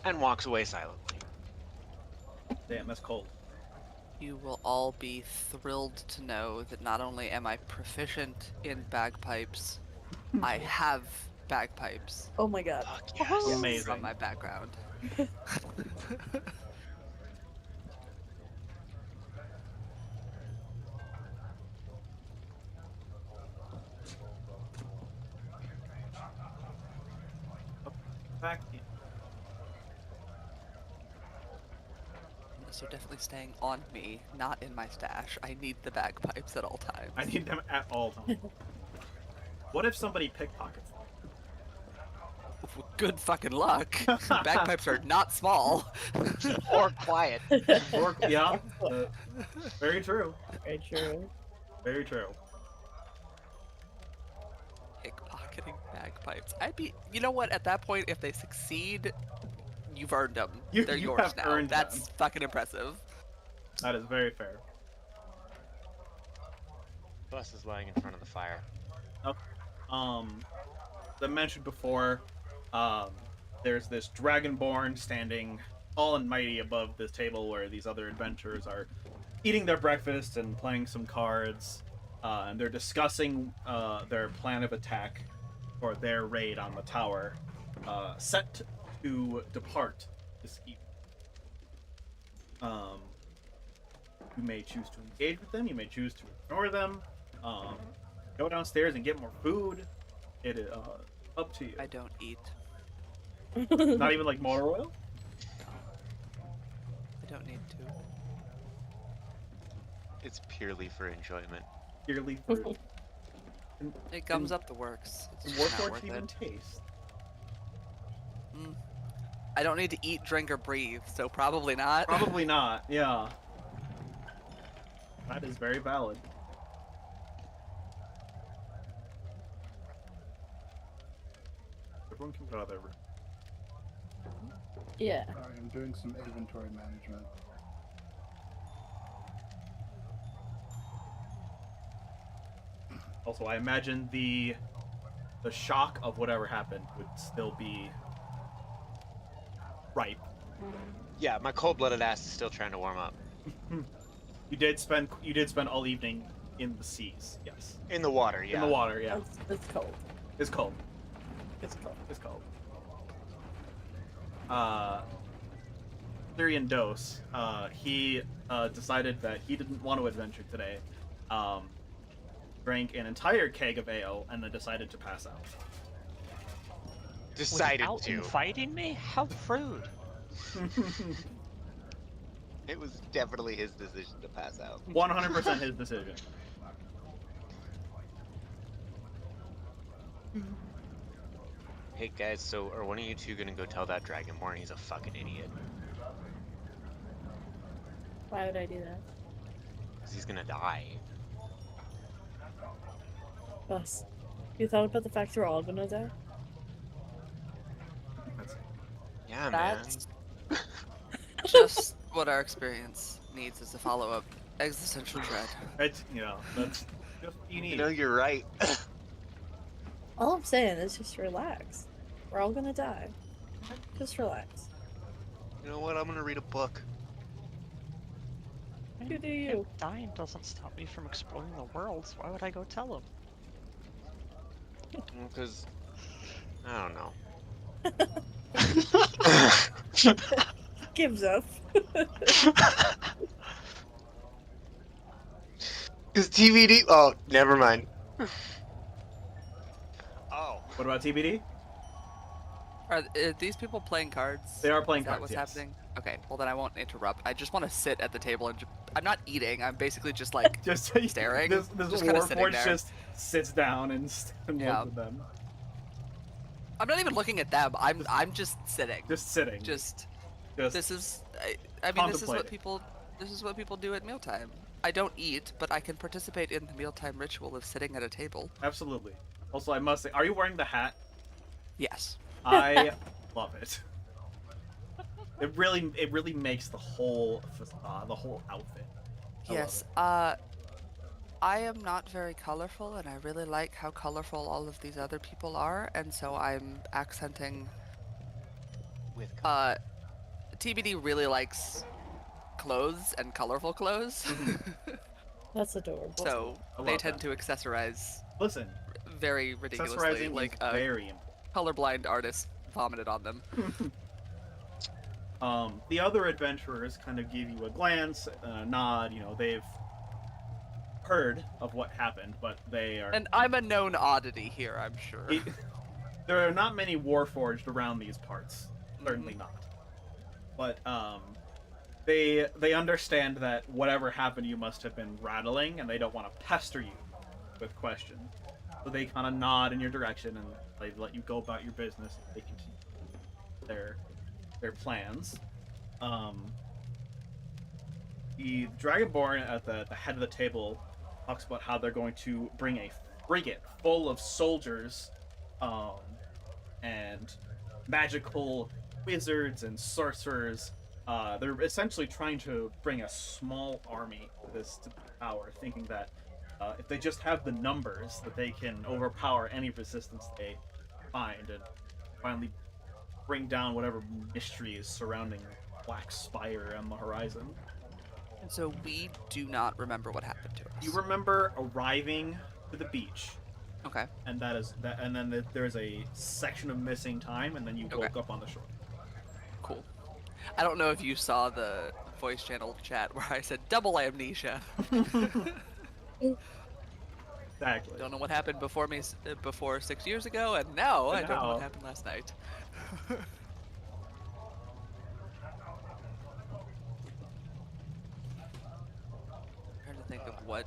And walks away silently. Damn, that's cold. You will all be thrilled to know that not only am I proficient in bagpipes, I have bagpipes Oh my god. Fuck yes. Amazing. from my background. Back in. Those are definitely staying on me, not in my stash. I need the bagpipes at all times. I need them at all times. What if somebody pickpockets them? Good fucking luck. Bagpipes are not small. Or quiet. Or, yeah, very true. Very true. Very true. Pickpocketing bagpipes. I'd be. You know what? At that point, if they succeed, you've earned them. They're You yours have now. earned That's them. fucking impressive. That is very fair. Bus is lying in front of the fire. As I mentioned before, there's this dragonborn standing tall and mighty above this table where these other adventurers are eating their breakfast and playing some cards, and they're discussing their plan of attack for their raid on the tower, set to depart this evening. You may choose to engage with them, you may choose to ignore them, go downstairs and get more food. It is up to you. I don't eat. Not even like motor oil? I don't need to. It's purely for enjoyment. Purely fruit. It gums up the works. It's And just not Warforged worth even it. taste. I don't need to eat, drink, or breathe, so probably not. Probably not, yeah. That is very valid. Everyone can get out of their room. Yeah. Sorry, I'm doing some inventory management. Also, I imagine the shock of whatever happened would still be ripe. Yeah, my cold-blooded ass is still trying to warm up. You did spend all evening in the seas, yes. In the water, yeah. In the water, yeah. It's cold. It's cold. It's cold. It's cold. Syrian Dose, he decided that he didn't want to adventure today. Drank an entire keg of ale and then decided to pass out. Decided Without to. inviting me? How rude. It was definitely his decision to pass out. 100% his decision. Hey guys, so are one of you two gonna go tell that Dragonborn he's a fucking idiot? Why would I do that? Because he's gonna die. Bus. You thought about the fact we're all gonna die? Yeah, That's- man. Just what our experience needs is a follow-up existential dread. It's, that's just what you need. You know, you're right. All I'm saying is just relax. We're all gonna die. Just relax. You know what? I'm gonna read a book. You do you. Dying doesn't stop me from exploring the world, so why would I go tell him? Because, I don't know. Gives up. Because TBD. Oh, never mind. Oh. What about TBD? Are these people playing cards? They are playing Is that cards, what's yes. happening? Okay, well then I won't interrupt. I just want to sit at the table and I'm not eating. I'm basically just like Just staring. This just kinda sitting Warforged there. just sits down and Yeah. looks at them. I'm not even looking at them. I'm just sitting. Just sitting. Just Just this is I mean this is what contemplating. people do at mealtime. I don't eat, but I can participate in the mealtime ritual of sitting at a table. Absolutely. Also, I must say, are you wearing the hat? Yes. I love it. It really makes the whole facade, the whole outfit. I love Yes. it. I am not very colorful, and I really like how colorful all of these other people are, and so I'm accenting. With TBD really likes clothes and colorful clothes, That's adorable. so I they love tend that. to accessorize Listen, very ridiculously, accessorizing like is a very important. colorblind artist vomited on them. The other adventurers kind of give you a glance, a nod. They've heard of what happened, but they are. And I'm a known oddity here, I'm sure. There are not many Warforged around these parts. Certainly not. But they understand that whatever happened, you must have been rattling, and they don't want to pester you with questions. So they kind of nod in your direction and they let you go about your business. They continue their plans. The Dragonborn at the head of the table talks about how they're going to bring a frigate full of soldiers and magical wizards and sorcerers. They're essentially trying to bring a small army to the tower, thinking that if they just have the numbers, that they can overpower any resistance they find and finally bring down whatever mystery is surrounding Black Spire on the horizon. And so we do not remember what happened to us. You remember arriving to the beach, Okay. and and then there's a section of missing time, and then you woke up on the shore. Cool. I don't know if you saw the voice channel chat where I said double amnesia. Exactly. Don't know what happened before 6 years ago, and now I don't know now- what happened last night. Trying to think of what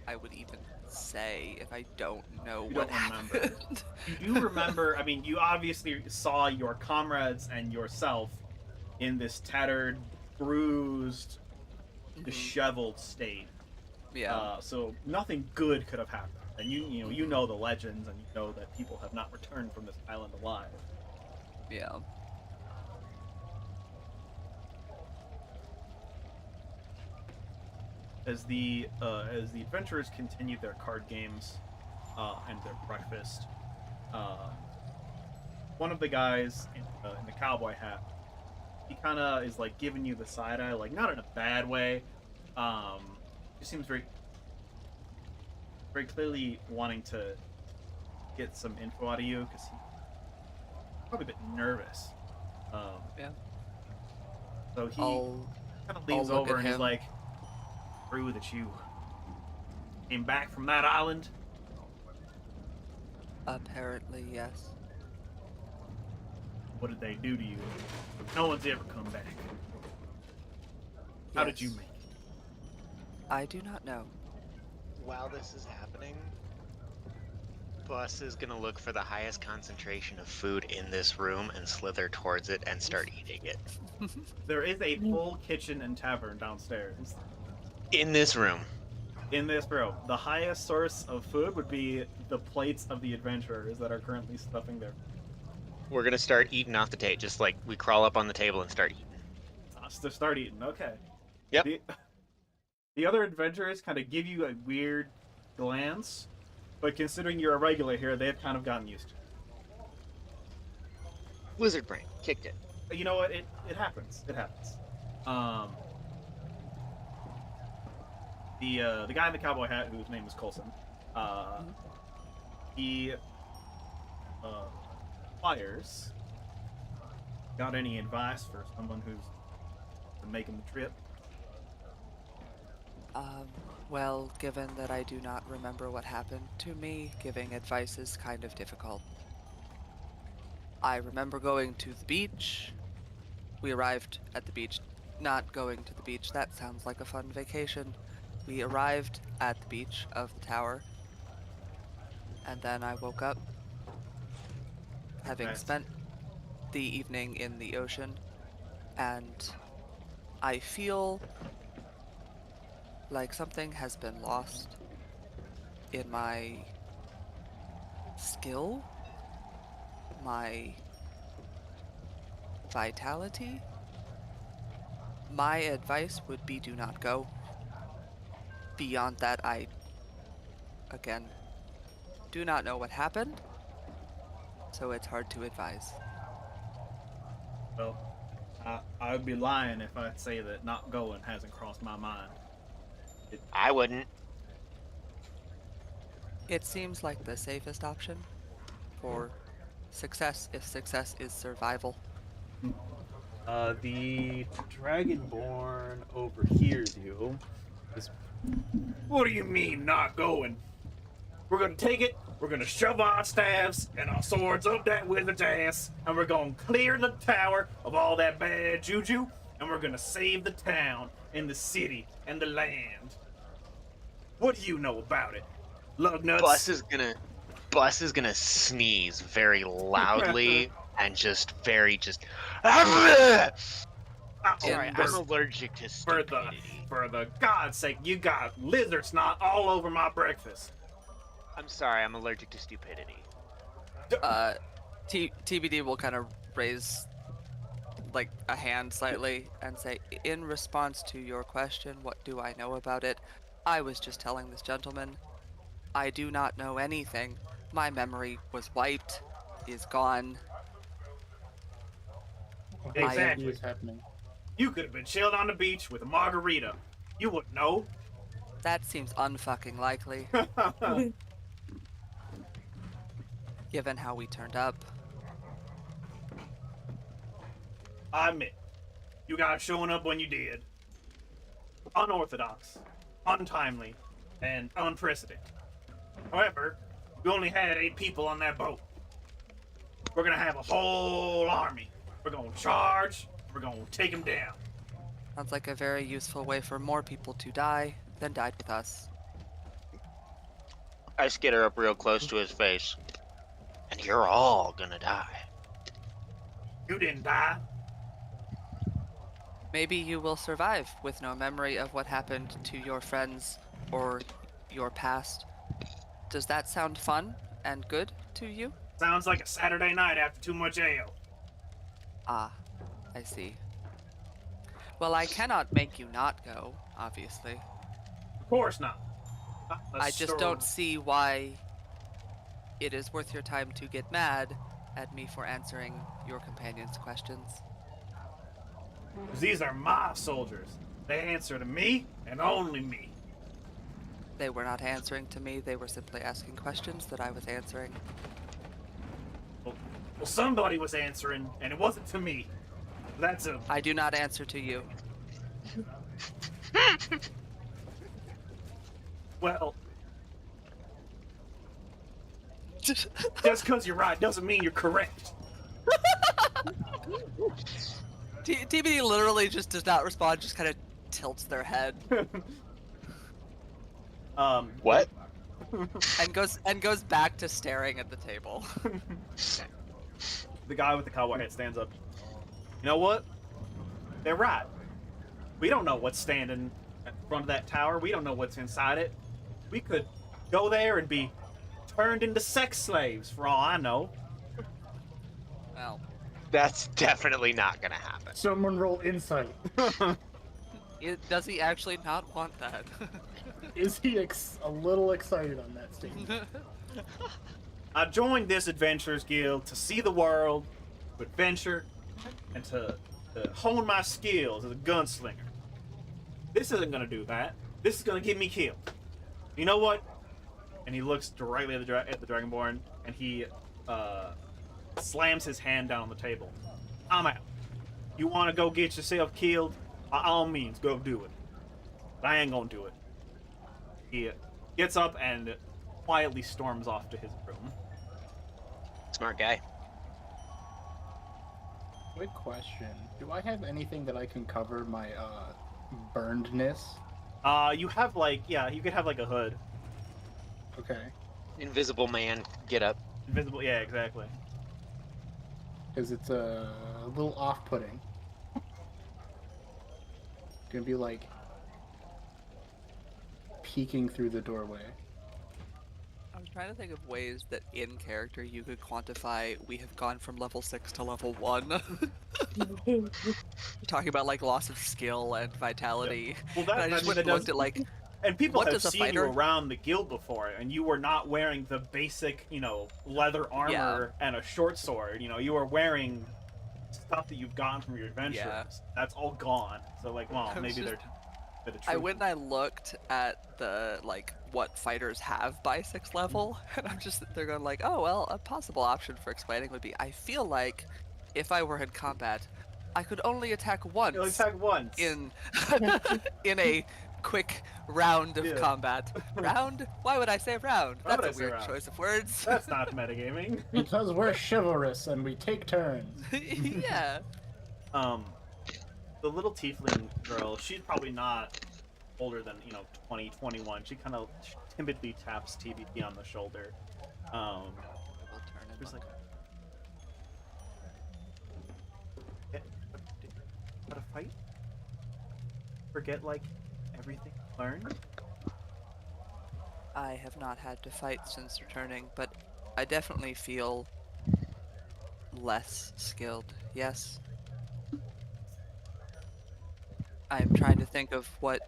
I would even say if I don't know You what don't remember. happened. You do remember, I mean, you obviously saw your comrades and yourself in this tattered, bruised, disheveled state. Yeah. So nothing good could have happened. And you know the legends, and you know that people have not returned from this island alive. Yeah. As the adventurers continue their card games and their breakfast, one of the guys in the cowboy hat, he kind of is like giving you the side eye, like not in a bad way. He seems very clearly wanting to get some info out of you because he's probably a bit nervous. Yeah. So he I'll kind of leans look over at and he's him. like, "True that you came back from that island?" apparently yes. What did they do to you? No one's ever come back. How did you Yes. make it? I do not know. While this is happening, Bus is gonna look for the highest concentration of food in this room and slither towards it and start eating it. There is a full kitchen and tavern downstairs. In this room. In this room, the highest source of food would be the plates of the adventurers that are currently stuffing their. We're gonna start eating off the table. Just like we crawl up on the table and start eating. To start eating. Okay. Yep. The other adventurers kind of give you a weird glance, but considering you're a regular here, they've kind of gotten used to Wizard brain kicked it. it. You know what? It happens. It happens. The guy in the cowboy hat, whose name is Colson, he fires. Got any advice for someone who's making the trip? Well, given that I do not remember what happened to me, giving advice is kind of difficult. I remember going to the beach. We arrived at the beach. Not going to the beach, that sounds like a fun vacation. We arrived at the beach of the tower, and then I woke up, having Right. spent the evening in the ocean, and I feel like something has been lost in my skill, my vitality. My advice would be do not go. Beyond that, I, again, do not know what happened, so it's hard to advise. Well, I would be lying if I'd say that not going hasn't crossed my mind. I wouldn't. It seems like the safest option for success, if success is survival. The Dragonborn overhears you. What do you mean, not going? We're gonna take it, we're gonna shove our staffs and our swords up that wizard's ass, and we're gonna clear the tower of all that bad juju, and we're gonna save the town and the city and the land. What do you know about it? Lug nuts? Bus is gonna sneeze very loudly and just Sorry, In I'm this- allergic to stupidity. For the God's sake, you got lizard snot all over my breakfast. I'm sorry, I'm allergic to stupidity. TBD will kind of raise like a hand slightly and say, in response to your question, what do I know about it? I was just telling this gentleman, I do not know anything. My memory was wiped, is gone. What exactly Exactly. is happening? You could have been chilled on the beach with a margarita. You wouldn't know. That seems unfucking likely, given how we turned up. I admit, you guys showing up when you did. Unorthodox, untimely, and unprecedented. However, we only had 8 people on that boat. We're gonna have a whole army. We're gonna charge, we're gonna take them down. Sounds like a very useful way for more people to die than died with us. I skitter up real close to his face. And you're all gonna die. You didn't die. Maybe you will survive with no memory of what happened to your friends or your past. Does that sound fun and good to you? Sounds like a Saturday night after too much ale. Ah, I see. Well, I cannot make you not go, obviously. course not. I just don't see why it is worth your time to get mad at me for answering your companion's questions. These are my soldiers. They answer to me and only me. They were not answering to me, they were simply asking questions that I was answering. Well, somebody was answering, and it wasn't to me. That's a... I do not answer to you. Well, just because you're right doesn't mean you're correct. TBD literally just does not respond, just kind of tilts their head What? and goes back to staring at the table. The guy with the cowboy hat stands up. You know what? They're right. We don't know what's standing in front of that tower. We don't know what's inside it. We could go there and be turned into sex slaves, for all I know. Well, That's definitely not gonna happen. Someone roll insight. does he actually not want that? Is he a little excited on that statement? I joined this adventurers guild to see the world, to adventure, and to hone my skills as a gunslinger. This isn't gonna do that. This is gonna get me killed. You know what? And he looks directly at the Dragonborn, and he slams his hand down on the table. I'm out. You want to go get yourself killed? By all means, go do it. But I ain't gonna do it. He gets up and quietly storms off to his room. Smart guy. Quick question. Do I have anything that I can cover my burnedness? You have like, yeah, you could have like a hood. Okay. Invisible man, get up. Invisible, yeah, exactly. Because it's a little off-putting. Gonna be like peeking through the doorway. I'm trying to think of ways that in character you could quantify we have gone from level 6 to level 1. Talking about like loss of skill and vitality. Well, And I just went and looked at like, and people what have does a seen fighter- you around the guild before, and you were not wearing the basic, leather armor and a short sword. You were wearing stuff that you've gotten from your adventures. Yeah. That's all gone. So, like, well, I was maybe just- they're a bit of I truth. went and I looked at the like what fighters have by 6th level, and I'm just they're going like, oh well, a possible option for explaining would be I feel like if I were in combat, I could only attack once You only attack once. in in a quick round of Yeah. combat. Round? Why would I say round? Why would That's I a say weird round? choice of words. That's not metagaming. Because we're chivalrous and we take turns. Yeah. The little tiefling girl, she's probably not older than 20, 21. She kind of timidly taps TBT on the shoulder. We'll turn and She's look. like, "Yeah, how to fight? Forget like everything you learned?" I have not had to fight since returning, but I definitely feel less skilled, yes. I'm trying to think of what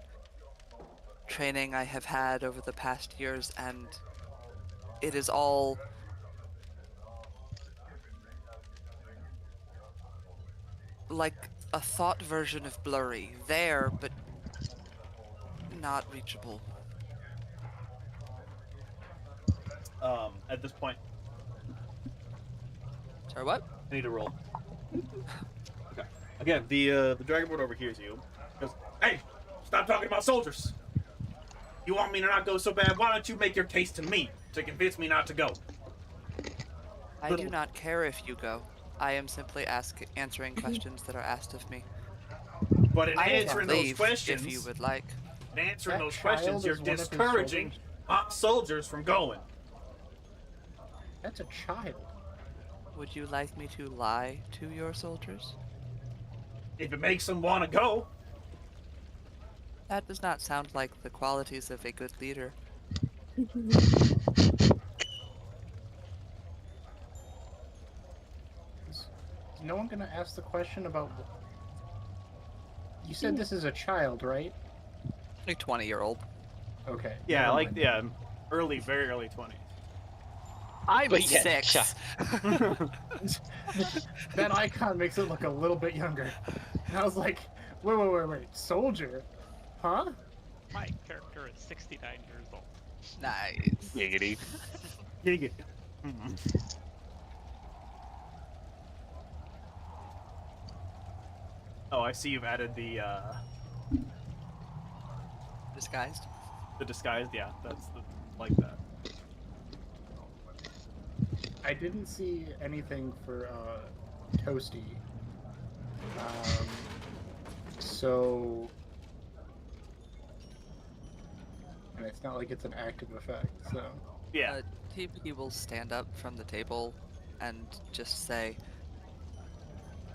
training I have had over the past years, and it is all like a thought version of blurry. There, but not reachable. At this point, Sorry, what? I need to roll. Okay. Again, the dragonborn overhears you. Goes, "Hey, stop talking about soldiers. You want me to not go so bad? Why don't you make your case to me to convince me not to go?" I Little- do not care if you go. I am simply answering questions that are asked of me. But in I will answering those leave questions, if you would like. in answering That those child questions, you're is one of his discouraging my soldiers from going. That's a child. Would you like me to lie to your soldiers? If it makes them want to go, That does not sound like the qualities of a good leader. Is no one gonna ask the question about? You said this is a child, right? A 20-year-old. Okay. Yeah, never like mind. yeah, very early 20s. I'm But yeah, 6. That icon makes it look a little bit younger. And I was like, wait, soldier? Huh? My character is 69 years old. Nice. giggity. Giga. Mm. Oh, I see you've added the Disguised. disguise. Yeah, that's like that. I didn't see anything for Toasty. So, and it's not like it's an active effect. So, Yeah. TBD will stand up from the table and just say,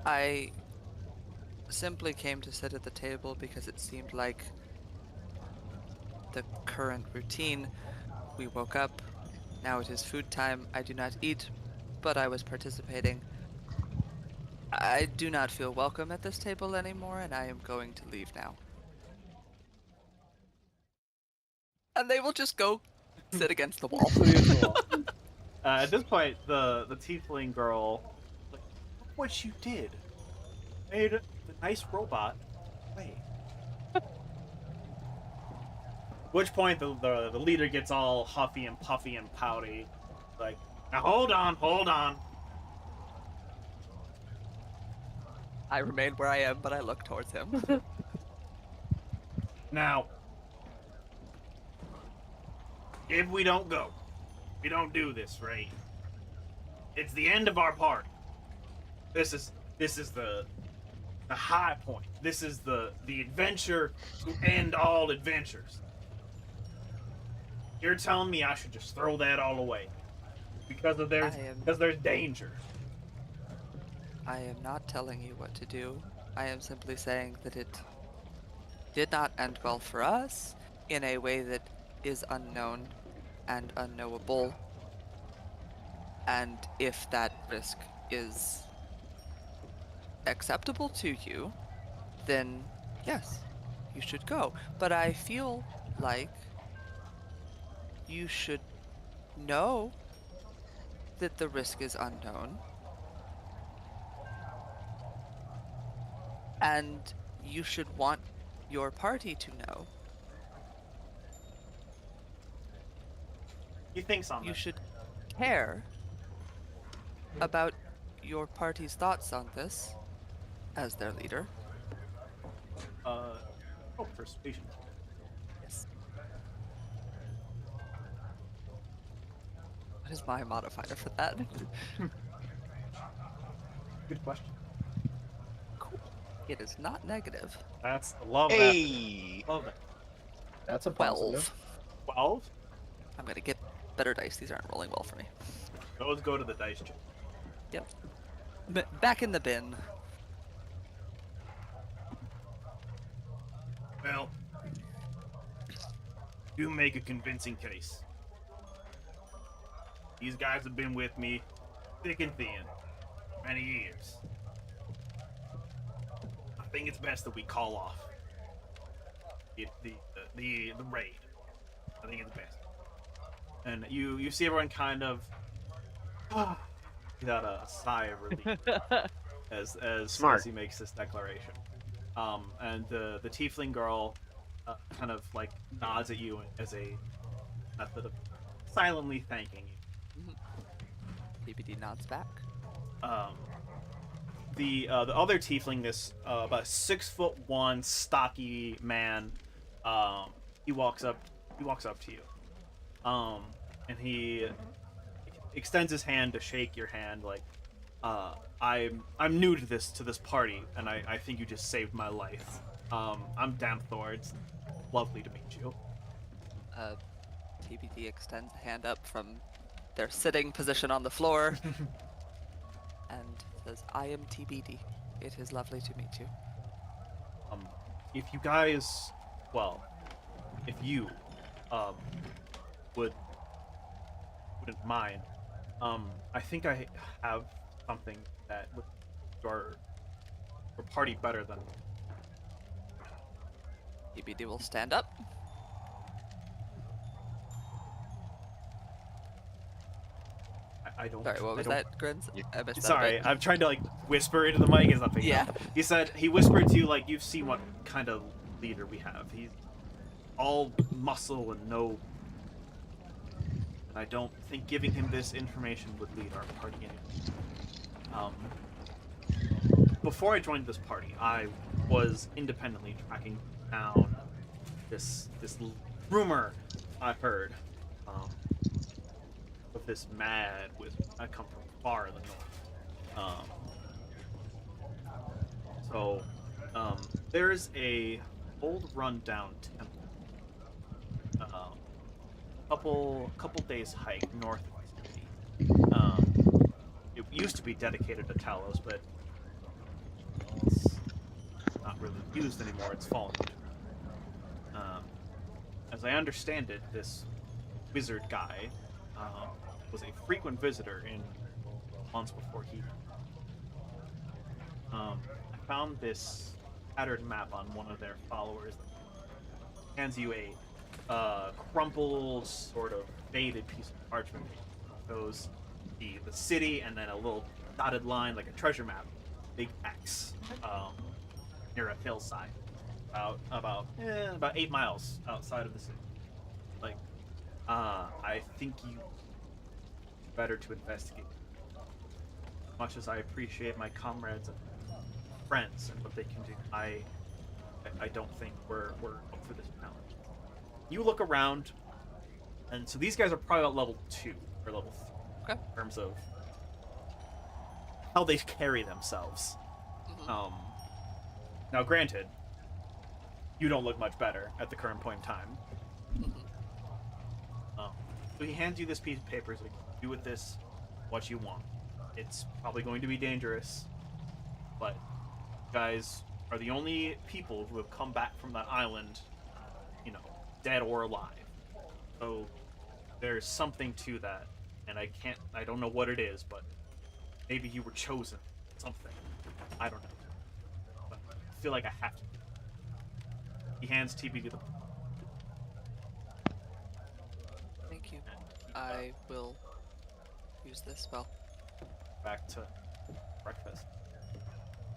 I simply came to sit at the table because it seemed like the current routine. We woke up, now it is food time. I do not eat, but I was participating. I do not feel welcome at this table anymore, and I am going to leave now. And they will just go sit against the wall. At this point, the tiefling girl, like, look what you did. Made the nice robot. Wait. Which point the leader gets all huffy and puffy and pouty, like, now hold on. I remain where I am, but I look towards him. Now, if we don't go, we don't do this, right? It's the end of our party. This is the high point. This is the adventure to end all adventures. You're telling me I should just throw that all away because there's danger. I am not telling you what to do. I am simply saying that it did not end well for us in a way that is unknown and unknowable. And if that risk is acceptable to you, then yes, you should go. But I feel like you should know that the risk is unknown. And you should want your party to know. He thinks on You this. should care about your party's thoughts on this as their leader. Persuasion. Yes. What is my modifier for that? Good question. Cool. It is not negative. That's love Hey. that. Love that. that's a 12. positive. 12? I'm gonna get better dice. These aren't rolling well for me. Those go to the dice chip. Yep. Back in the bin. Well, you make a convincing case. These guys have been with me thick and thin for many years. I think it's best that we call off the raid. I think it's best. And you see everyone kind of without a sigh of relief as Smart. he makes this declaration. And the tiefling girl kind of like nods at you as a method of silently thanking you. PBD nods back. The other tiefling, this about 6'1" stocky man, he walks up to you, and he extends his hand to shake your hand, like, I'm new to this party, and I think you just saved my life. I'm Dan Thor. It's lovely to meet you. TBD extends a hand up from their sitting position on the floor and says, I am TBD. It is lovely to meet you. If you guys, well, if you wouldn't mind, I think I have something that would your party better than TBD will stand up. I don't. Sorry, what I was don't- that, Grins? I missed that a Sorry, bit. I'm trying to like whisper into the mic. Is nothing. Yeah. He said he whispered to you like you've seen what kind of leader we have. He's all muscle and no. And I don't think giving him this information would lead our party anywhere. Before I joined this party, I was independently tracking down this rumor I heard of this mad wizard. I come from far in the north. There's a old rundown temple. Couple days hike north of the city. It used to be dedicated to Talos, but it's not really used anymore. It's fallen. As I understand it, this wizard guy was a frequent visitor in months before he. I found this tattered map on one of their followers. Hands you a crumpled, sort of faded piece of parchment. Shows the city and then a little dotted line like a treasure map. Big X near a hillside, about 8 miles outside of the city. Like, I think you better to investigate. Much as I appreciate my comrades and friends and what they can do, I don't think we're up for this challenge. You look around, and so these guys are probably about level 2 or level 3 Okay. in terms of how they carry themselves. Mhm. Now, granted, you don't look much better at the current point in time. Mhm. So he hands you this piece of paper. He's like, do with this what you want. It's probably going to be dangerous, but you guys are the only people who have come back from that island, dead or alive. So there's something to that, and I don't know what it is, but maybe you were chosen. Something. I don't know. But I feel like I have to. He hands TB to the. Thank you. I will use this well. Back to breakfast.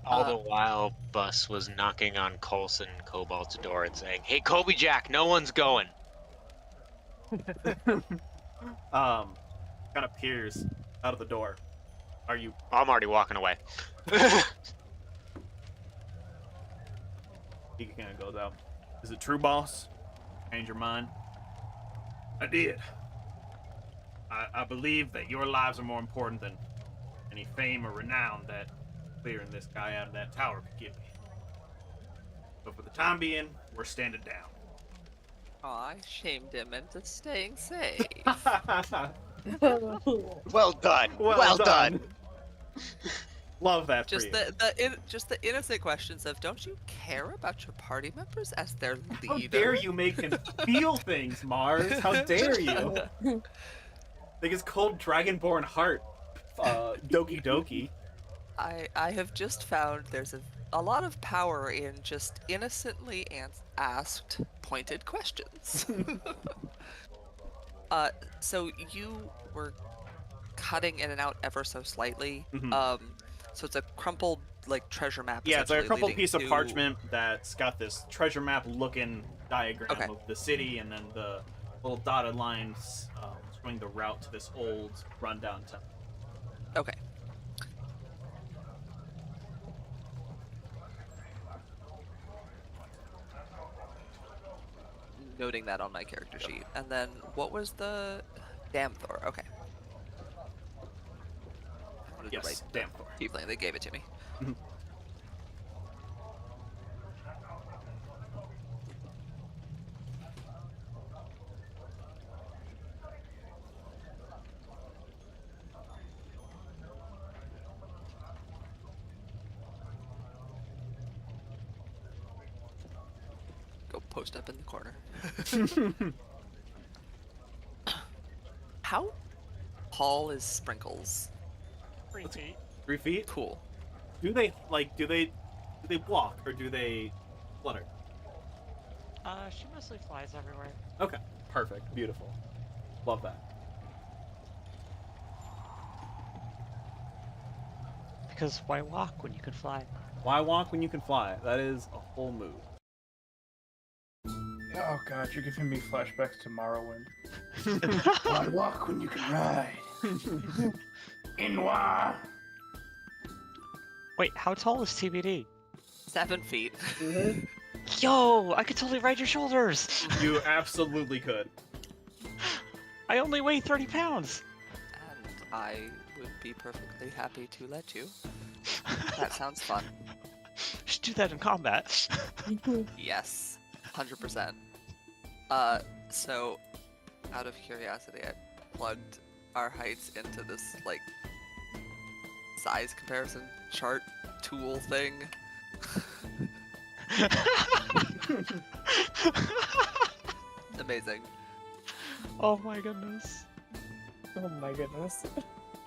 All the while, Bus was knocking on Coulson and Cobalt's door and saying, "Hey, Kobe Jack, no one's going." Kind of peers out of the door. Are you? I'm already walking away. He kind of goes out. Is it true, boss? Change your mind? I did. I believe that your lives are more important than any fame or renown that clearing this guy out of that tower could give me. But for the time being, we're standing down. Oh, I shamed him into staying safe. Well done. Well done. Love that for Just you. the innocent questions of, don't you care about your party members as their How leader? dare you make him feel things, Mars? How dare you? Like his cold dragonborn heart, Doki Doki. I have just found there's a lot of power in just innocently asked pointed questions. So you were cutting in and out ever so slightly. Mhm. So it's a crumpled like treasure map. Yeah, it's like a essentially crumpled leading piece of to- parchment that's got this treasure map looking diagram Okay. of the city, and then the little dotted lines showing the route to this old rundown temple. Okay. Noting that on my character sheet. And then what was the Damthor? Okay. I wanted to Yes, write damn. Tiefling, they gave it to me. Go post up in the corner. How tall is Sprinkles? 3 feet. 3 feet? Cool. Do they walk or do they flutter? She mostly flies everywhere. Okay, perfect, beautiful, love that. Because why walk when you can fly? Why walk when you can fly? That is a whole move. Oh god, you're giving me flashbacks to Morrowind. Why walk when you can ride? Inwa! Wait, how tall is TBD? 7 feet. Yo, I could totally ride your shoulders. You absolutely could. I only weigh 30 pounds. And I would be perfectly happy to let you. That sounds fun. Should do that in combat. Yes, 100%. So, out of curiosity, I plugged our heights into this, like, size comparison chart tool thing. Amazing. Oh my goodness. Oh my goodness.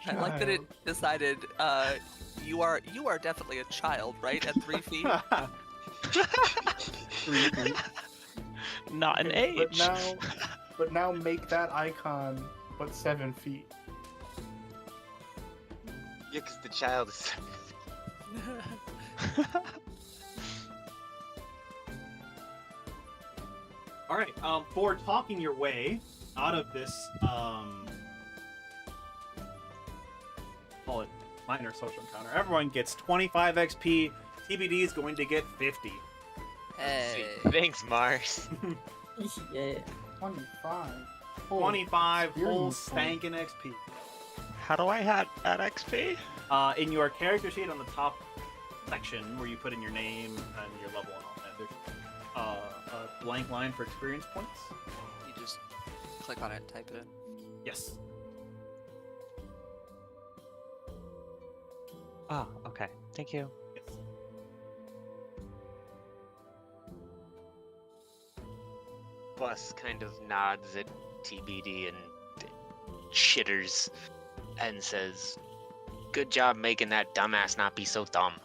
I like that it decided, you are definitely a child, right? At 3 feet? 3 feet. Not an age. But now make that icon but 7 feet. Yeah, because the child is. All right. For talking your way out of this, call it minor social encounter, everyone gets 25 XP. TBD is going to get 50. Hey. Thanks, Mars. Yeah. 25. 25 full experience stankin' XP. How do I add XP? In your character sheet on the top section where you put in your name and your level and all that, there's a blank line for experience points. You just click on it and type it in. Yes. Oh, okay. Thank you. Yes. Bus kind of nods at TBD and chitters and says, "Good job making that dumbass not be so dumb."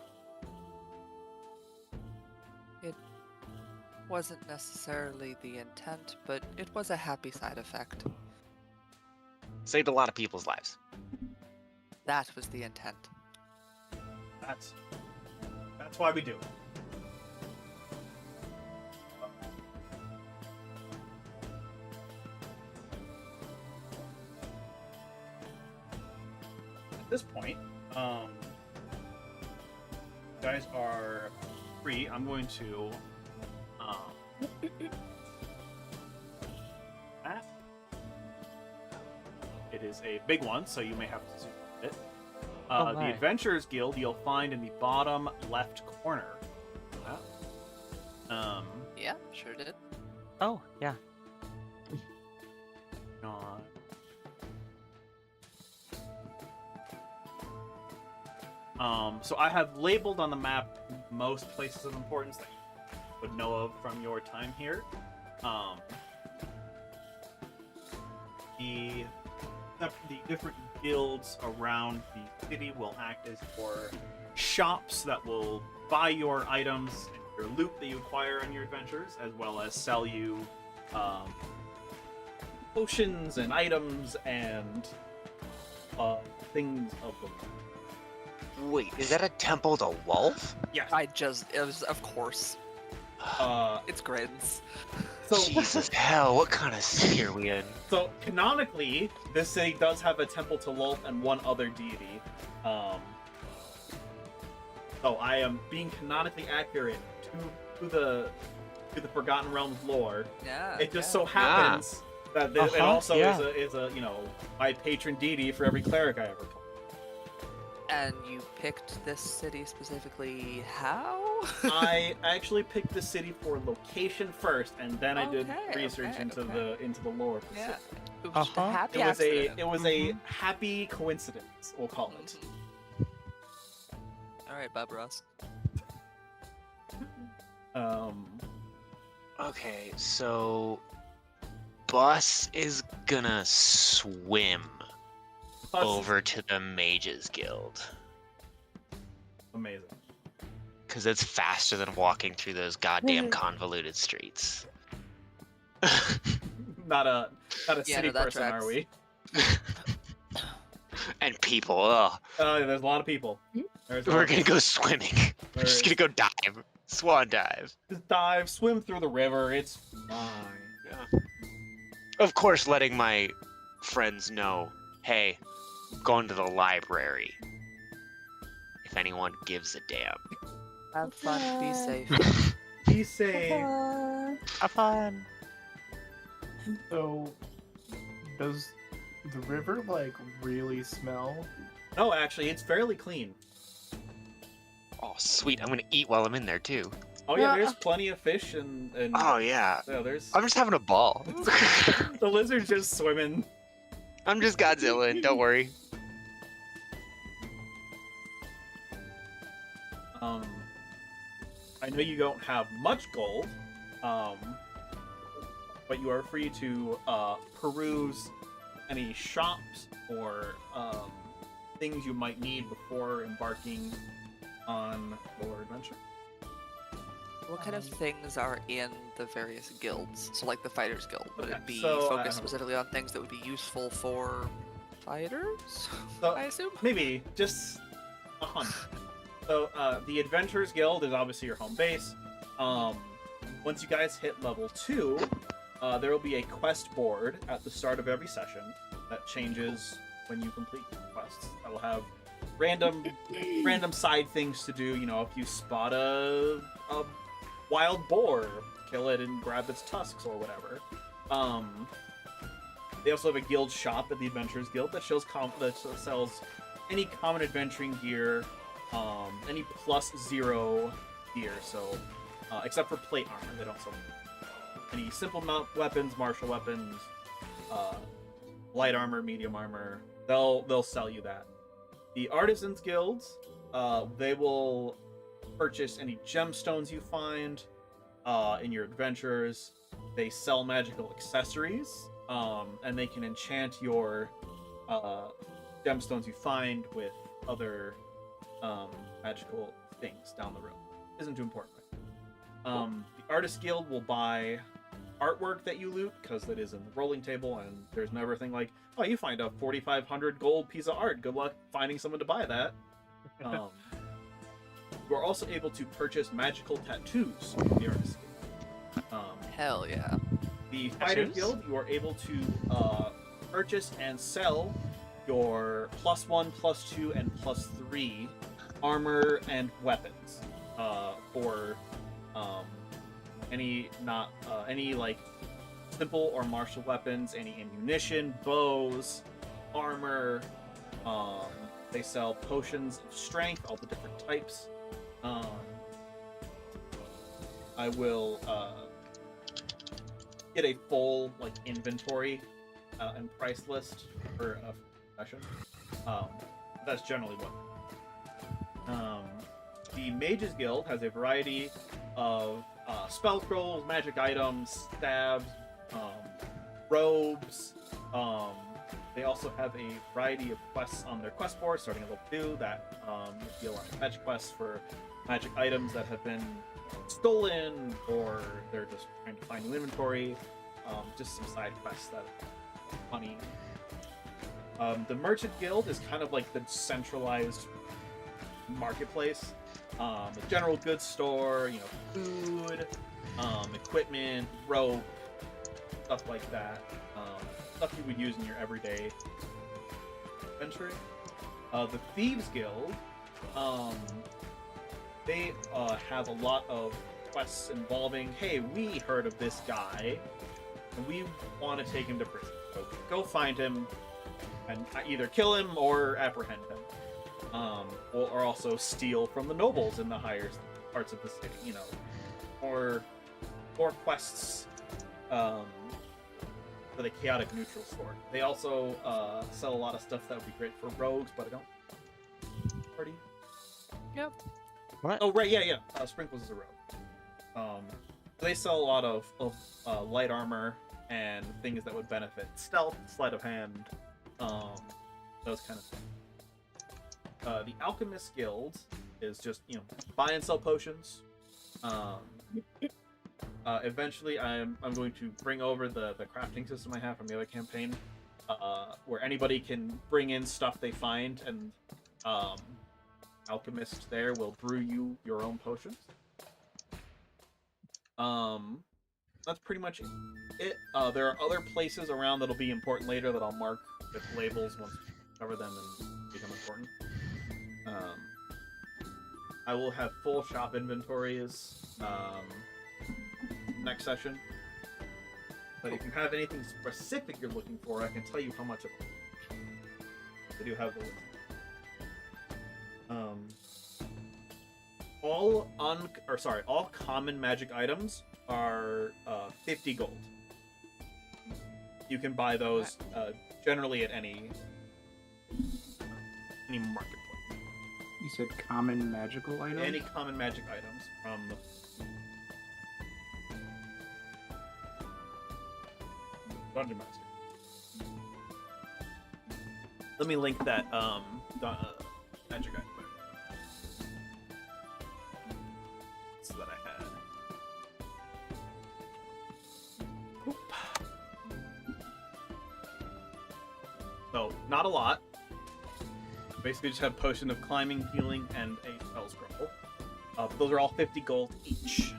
Wasn't necessarily the intent, but it was a happy side effect. Saved a lot of people's lives. That was the intent. That's why we do it. At this point, you guys are free. I'm going to that. It is a big one, so you may have to zoom it. Oh The my. Adventurers Guild you'll find in the bottom left corner. Yeah, sure did. Oh, yeah. So I have labeled on the map most places of importance that you would know of from your time here. The different guilds around the city will act as your shops that will buy your items and your loot that you acquire on your adventures, as well as sell you potions and items and things of the like. Wait, is that a temple to Wolf? Yes. It was, of course. It's grins. So, Jesus hell, what kind of city are we in? so canonically, this city does have a temple to Lolth and one other deity. So I am being canonically accurate to the Forgotten Realms lore. Yeah. It just yeah. so happens that it also yeah. is a my patron deity for every cleric I ever played. And you picked this city specifically how? I actually picked the city for location first, and then I did Okay, research okay, into okay. the lore. Of the Yeah. city. It was just a happy It was accident. it was a happy coincidence, we'll call it. Alright, Bob Ross. Okay, so Bus is gonna swim Plus, over to the Mages Guild. amazing. Because it's faster than walking through those goddamn convoluted streets. Not a Yeah, city no, that person, tracks. are we? And people, ugh. There's a lot of people. There's We're lots. gonna go swimming. We're just gonna go dive. Swan dive. Just dive, swim through the river. It's fine. Yeah. Of course, letting my friends know, hey, I'm going to the library. If anyone gives a damn. Have fun. Be Okay. safe. Be safe. Have fun. So, does the river like really smell? No, actually, it's fairly clean. Oh, sweet. I'm gonna eat while I'm in there too. Oh yeah, Yeah. there's plenty of fish and Oh yeah. yeah, there's I'm just having a ball. the lizard's just swimming. I'm just Godzilla, and don't worry. I know you don't have much gold, but you are free to peruse any shops or things you might need before embarking on your adventure. What kind of things are in the various guilds? So, like the Fighters Guild, would Okay, it be so, focused specifically on things that would be useful for fighters? So I assume. maybe just a hunt. So the Adventurers Guild is obviously your home base. Once you guys hit level 2, there will be a quest board at the start of every session that changes when you complete quests. That will have random side things to do. You know, if you spot a wild boar, kill it and grab its tusks or whatever. They also have a guild shop at the Adventurers Guild that sells any common adventuring gear, any +0 gear. So, except for plate armor, they don't sell any simple weapons, martial weapons, light armor, medium armor. They'll sell you that. The Artisans Guilds, they will purchase any gemstones you find in your adventures. They sell magical accessories, and they can enchant your gemstones you find with other magical things down the road. Isn't too important. The Artist Guild will buy artwork that you loot, because that is in the rolling table, and there's never a thing like, oh, you find a 4,500 gold piece of art. Good luck finding someone to buy that. You are also able to purchase magical tattoos from the Artist Guild. Hell yeah. The Fighter Tattoos? Guild, you are able to purchase and sell your +1, +2, and +3 armor and weapons for any like simple or martial weapons, any ammunition, bows, armor. They sell potions of strength, all the different types. I will get a full like inventory and price list for a session. That's generally what. The Mages Guild has a variety of spell scrolls, magic items, stabs, robes. They also have a variety of quests on their quest board, starting at level 2, that you feel like magic quests for magic items that have been stolen, or they're just trying to find new inventory. Just some side quests that are funny. The Merchant Guild is kind of like the centralized marketplace. A general goods store, you know, food, equipment, rope, stuff like that. Stuff you would use in your everyday adventuring. The Thieves Guild, they have a lot of quests involving, hey, we heard of this guy, and we want to take him to prison. So go find him and either kill him or apprehend him. Or also steal from the nobles in the higher parts of the city, you know. Or quests for the chaotic neutral store. They also sell a lot of stuff that would be great for rogues, but I don't. Party. Yep. What? Oh right, yeah. Sprinkles is a rogue. They sell a lot of light armor and things that would benefit stealth, sleight of hand, those kind of things. The Alchemist Guild is just, you know, buy and sell potions. Eventually, I'm going to bring over the crafting system I have from the other campaign, where anybody can bring in stuff they find, and alchemist there will brew you your own potions. That's pretty much it. There are other places around that'll be important later that I'll mark with labels once we cover them and become important. I will have full shop inventories next session. But if you have anything specific you're looking for, I can tell you how much of it. I do have the list. All common magic items are 50 gold. You can buy those generally at any marketplace. You said common magical items? Any common magic items from the Dungeon Master. Let me link that magic item so that I had. Oop. So, not a lot. Basically just have Potion of Climbing, Healing, and a Spell Scroll. Those are all 50 gold each.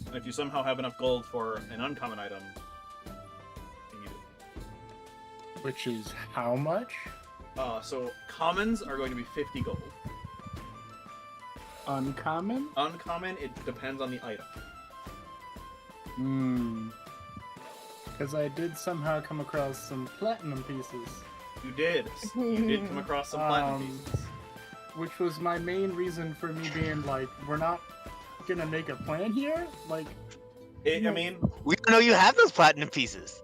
And if you somehow have enough gold for an uncommon item, you need it. Which is how much? So commons are going to be 50 gold. Uncommon? Uncommon, it depends on the item. Because I did somehow come across some platinum pieces. You did. You did come across some platinum pieces. Which was my main reason for me being like, we're not gonna make a plan here? Like... I mean... We don't know you have those platinum pieces.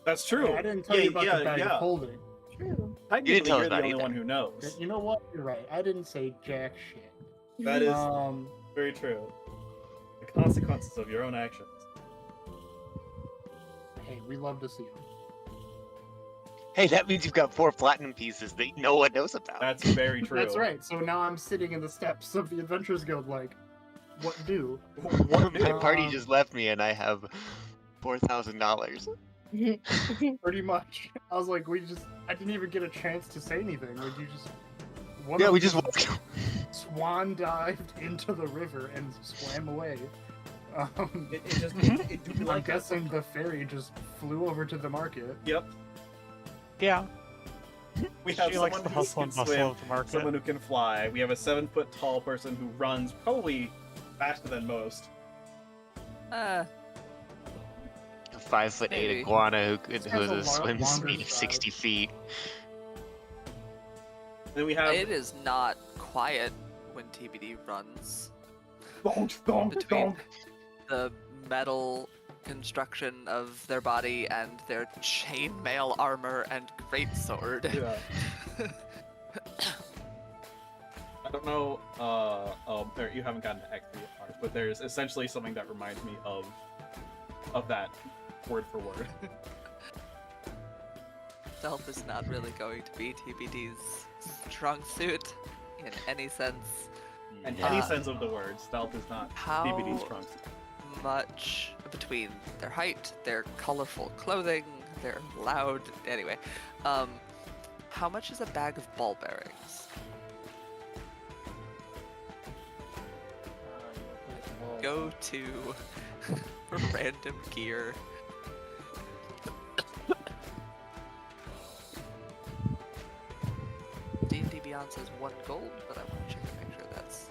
That's true. I didn't tell you about the bag of holding. True. Technically, You didn't tell us you're the about only either. one who knows. You know what? You're right. I didn't say jack shit. That is Um, very true. The consequences of your own actions. hey, we love to see them. Hey, that means you've got 4 platinum pieces that no one knows about. That's very true. That's right. So now I'm sitting in the steps of the Adventurers Guild like, what do? My party just left me and I have $4,000. Pretty much. I was like, I didn't even get a chance to say anything. Like, you just... Yeah, we just walked. Swan dived into the river and swam away. I'm Like guessing the ferry just flew over to the market. Yep. Yeah. We have She likes someone the who hustle can and bustle swim, of the market. someone who can fly. We have a 7-foot tall person who runs probably faster than most. A 5'8" Maybe. iguana who has has a a swim longer speed of stride. 60 feet. Then we have It is not quiet when TBD runs. donk, donk, Between donk. the metal construction of their body and their chainmail armor and greatsword. Yeah. I don't know. You haven't gotten to Act 3 yet, but there's essentially something that reminds me of that word for word. Stealth is not really going to be TBD's strong suit in any sense. In any Uh, sense of the word, stealth is not How DBD's strong suit. much between their height, their colorful clothing, their loud... Anyway, how much is a bag of ball bearings? Go to random gear. D&D Beyond says 1 gold, but I want to check to make sure that's...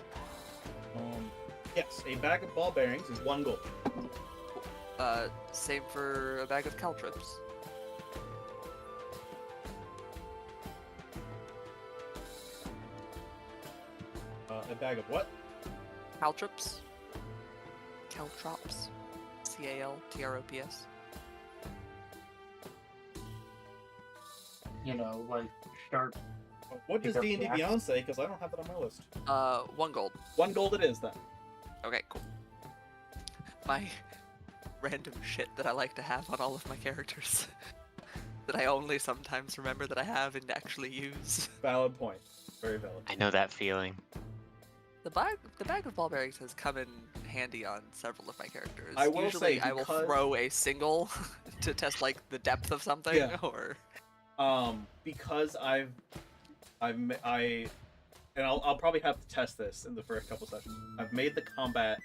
Yes, a bag of ball bearings is 1 gold. Same for a bag of caltrips. A bag of what? Caltrops? Caltrops? C-A-L-T-R-O-P-S? You know, like sharp. What does They're D&D black. Beyond say? Because I don't have it on my list. 1 gold. 1 gold it is then. Okay, cool. My random shit that I like to have on all of my characters. That I only sometimes remember that I have and actually use. Valid point. Very valid. I know that feeling. The bag of ball bearings has come in handy on several of my characters. I will Usually say, I will because- throw a single to test like the depth of something, Yeah. or Because I'll probably have to test this in the first couple sessions. I've made the combat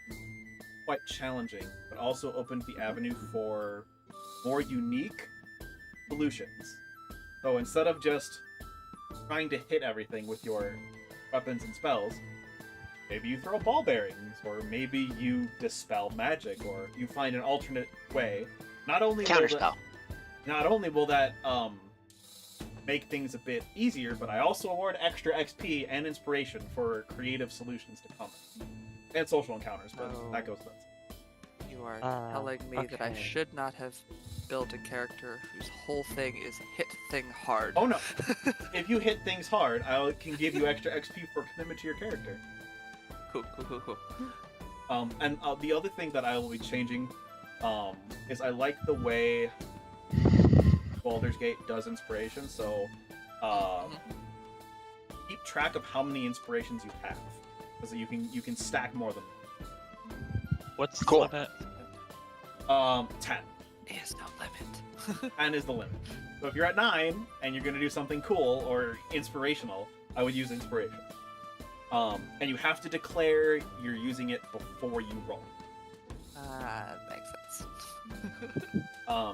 quite challenging, but also opened the avenue for more unique solutions. So instead of just trying to hit everything with your weapons and spells, maybe you throw ball bearings, or maybe you dispel magic, or you find an alternate way. Not only Counterspell. will that make things a bit easier, but I also award extra XP and inspiration for creative solutions to combat. And social encounters, but that goes without saying. You are telling me that I okay. should not have built a character whose whole thing is hit thing hard. Oh no. If you hit things hard, I can give you extra XP for commitment to your character. Cool. And the other thing that I will be changing is I like the way Baldur's Gate does inspiration, so keep track of how many inspirations you have, because you can stack more than What's Cool. the limit? 10. Is no limit. 10 is the limit. So if you're at 9 and you're gonna do something cool or inspirational, I would use inspiration. And you have to declare you're using it before you roll. Makes sense.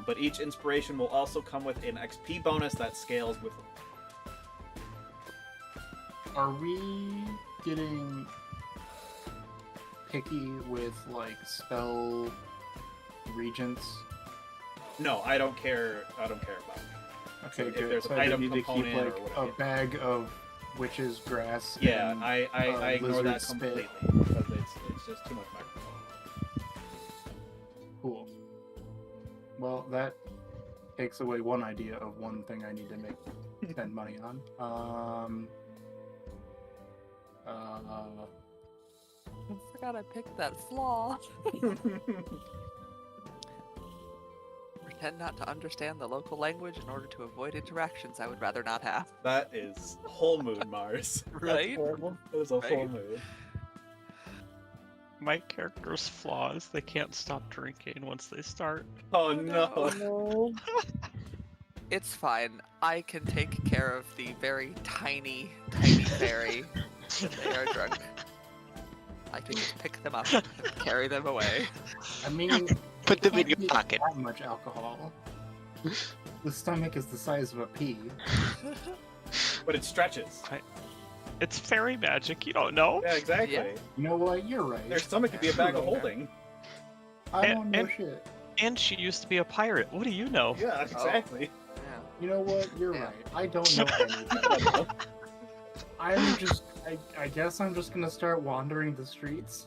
But each inspiration will also come with an XP bonus that scales with. Are we getting picky with like spell regents? No, I don't care. I don't care about it. Okay, If good. there's So an I item need to keep component like or a whatever. bag of witch's grass. Yeah, and, I ignore lizard that spit. completely because it's just too much microphone. Cool. Well, that takes away one idea of one thing I need to spend money on. I forgot I picked that flaw. Pretend not to understand the local language in order to avoid interactions I would rather not have. That is whole mood, Mars. That's Right? horrible. That is a Right? whole mood. My character's flaws, they can't stop drinking once they start. Oh no. no. No. It's fine. I can take care of the very tiny fairy when they are drunk. I can just pick them up and carry them away. I mean, Put them in can't your be pocket. That much alcohol. The stomach is the size of a pea. But it stretches. It's fairy magic, you don't know. Yeah, exactly. Yeah. You know what? You're right. Their stomach could be a bag of holding. I don't know and- shit. And she used to be a pirate. What do you know? Yeah, exactly. Yeah. You know what? You're Yeah. right. I don't know anything. I'm just. I guess I'm just gonna start wandering the streets.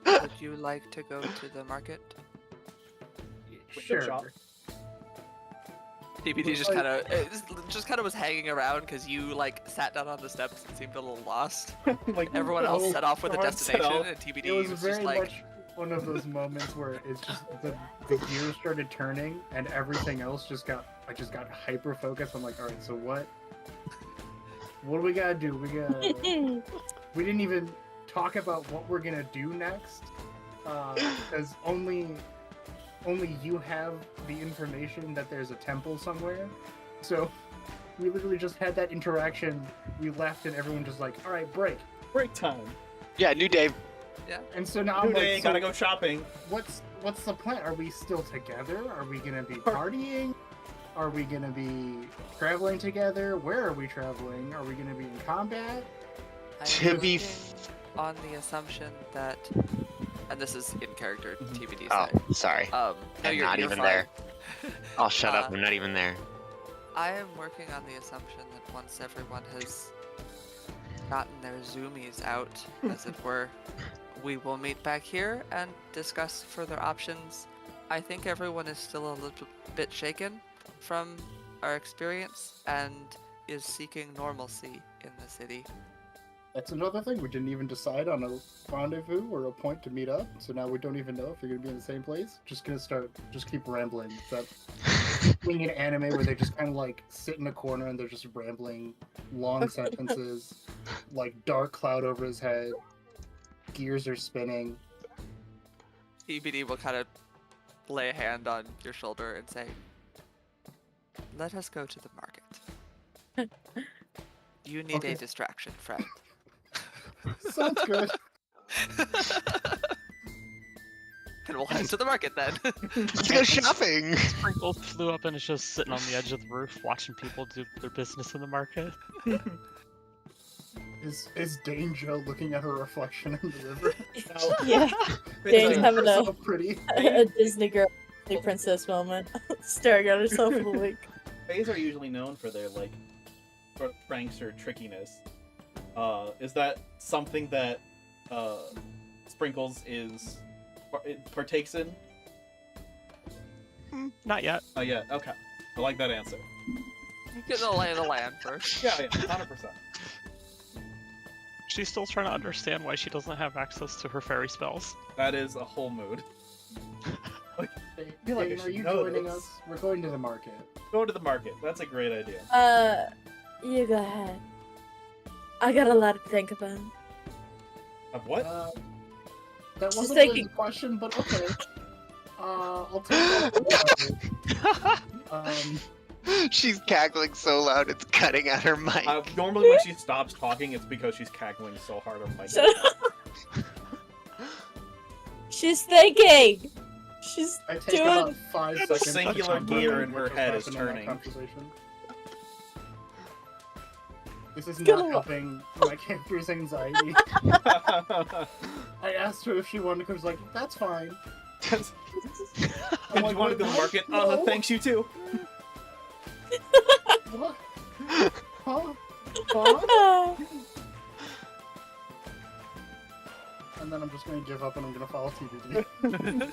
Would you like to go to the market? Window shop. TBD just kind of was hanging around because you like sat down on the steps and seemed a little lost. Like Everyone else Oh, set off with a God, destination, set off. and TBD It was was very just like, much one of those moments where it's just the gears started turning and everything else just got hyper focused. I'm like, all right, so what do we gotta do? We didn't even talk about what we're gonna do next, because only you have the information that there's a temple somewhere. So we literally just had that interaction. We left and everyone just like, all right, break. break time. Yeah, new day. And so now New I'm day, like, gotta so go shopping. what's the plan? Are we still together? Are we gonna be partying? Are we gonna be traveling together? Where are we traveling? Are we gonna be in combat? I'm To be working on the assumption that, and this is in character, TBD Oh, side. sorry. No, I'm you're, not you're even fine. there. I'll shut up. Uh, I'm not even there. I am working on the assumption that once everyone has gotten their zoomies out, as it were, we will meet back here and discuss further options. I think everyone is still a little bit shaken from our experience and is seeking normalcy in the city. That's another thing. We didn't even decide on a rendezvous or a point to meet up. So now we don't even know if you're gonna be in the same place. Just keep rambling. That being an anime where they just kind of like sit in a corner and they're just rambling long sentences, like dark cloud over his head, gears are spinning. TBD will kind of lay a hand on your shoulder and say, let us go to the market. You need Okay. a distraction, Fred. Sounds good. Then we'll head to the market then. Let's go shopping. Sprinkles flew up and is just sitting on the edge of the roof watching people do their business in the market. Is Danger looking at her reflection in the river? Yeah, It's Dane's a- having so pretty. a Disney girl, Disney princess moment, staring at herself in the wig. Fays are usually known for their like pranks or trickiness. Is that something that Sprinkles partakes in? Not yet. Oh yeah, okay. I like that answer. Get the lay of the land first. Yeah, 100%. She's still trying to understand why she doesn't have access to her fairy spells. That is a whole mood. Dane, like I are should you know joining this. us? We're going to the market. Go to the market. That's a great idea. You go ahead. I got a lot to think about. Of what? That She's wasn't really thinking- the question, but okay. I'll take that. She's cackling so loud it's cutting out her mic. Normally when she stops talking, it's because she's cackling so hard on my Shut up. She's thinking. She's I take doing. about 5 The seconds. to singular comprehend gear in what her just head is happened in that turning. conversation. This is Gonna not lo- helping my character's anxiety. I asked her if she wanted to go. She's like, "That's fine." Did I'm you like, want to go to "Wait, the what? market? No. Thanks, you too. What? Huh? Huh? And then I'm just gonna give up and I'm gonna follow TBD.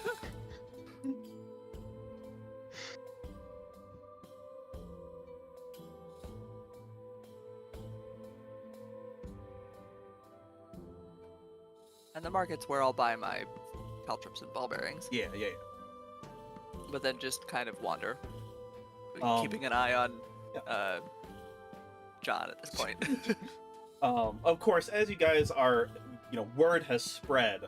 And the market's where I'll buy my caltrops and ball bearings, Yeah. but then just kind of wander, Um, keeping an eye on yeah. John at this point. Of course, as you guys are, word has spread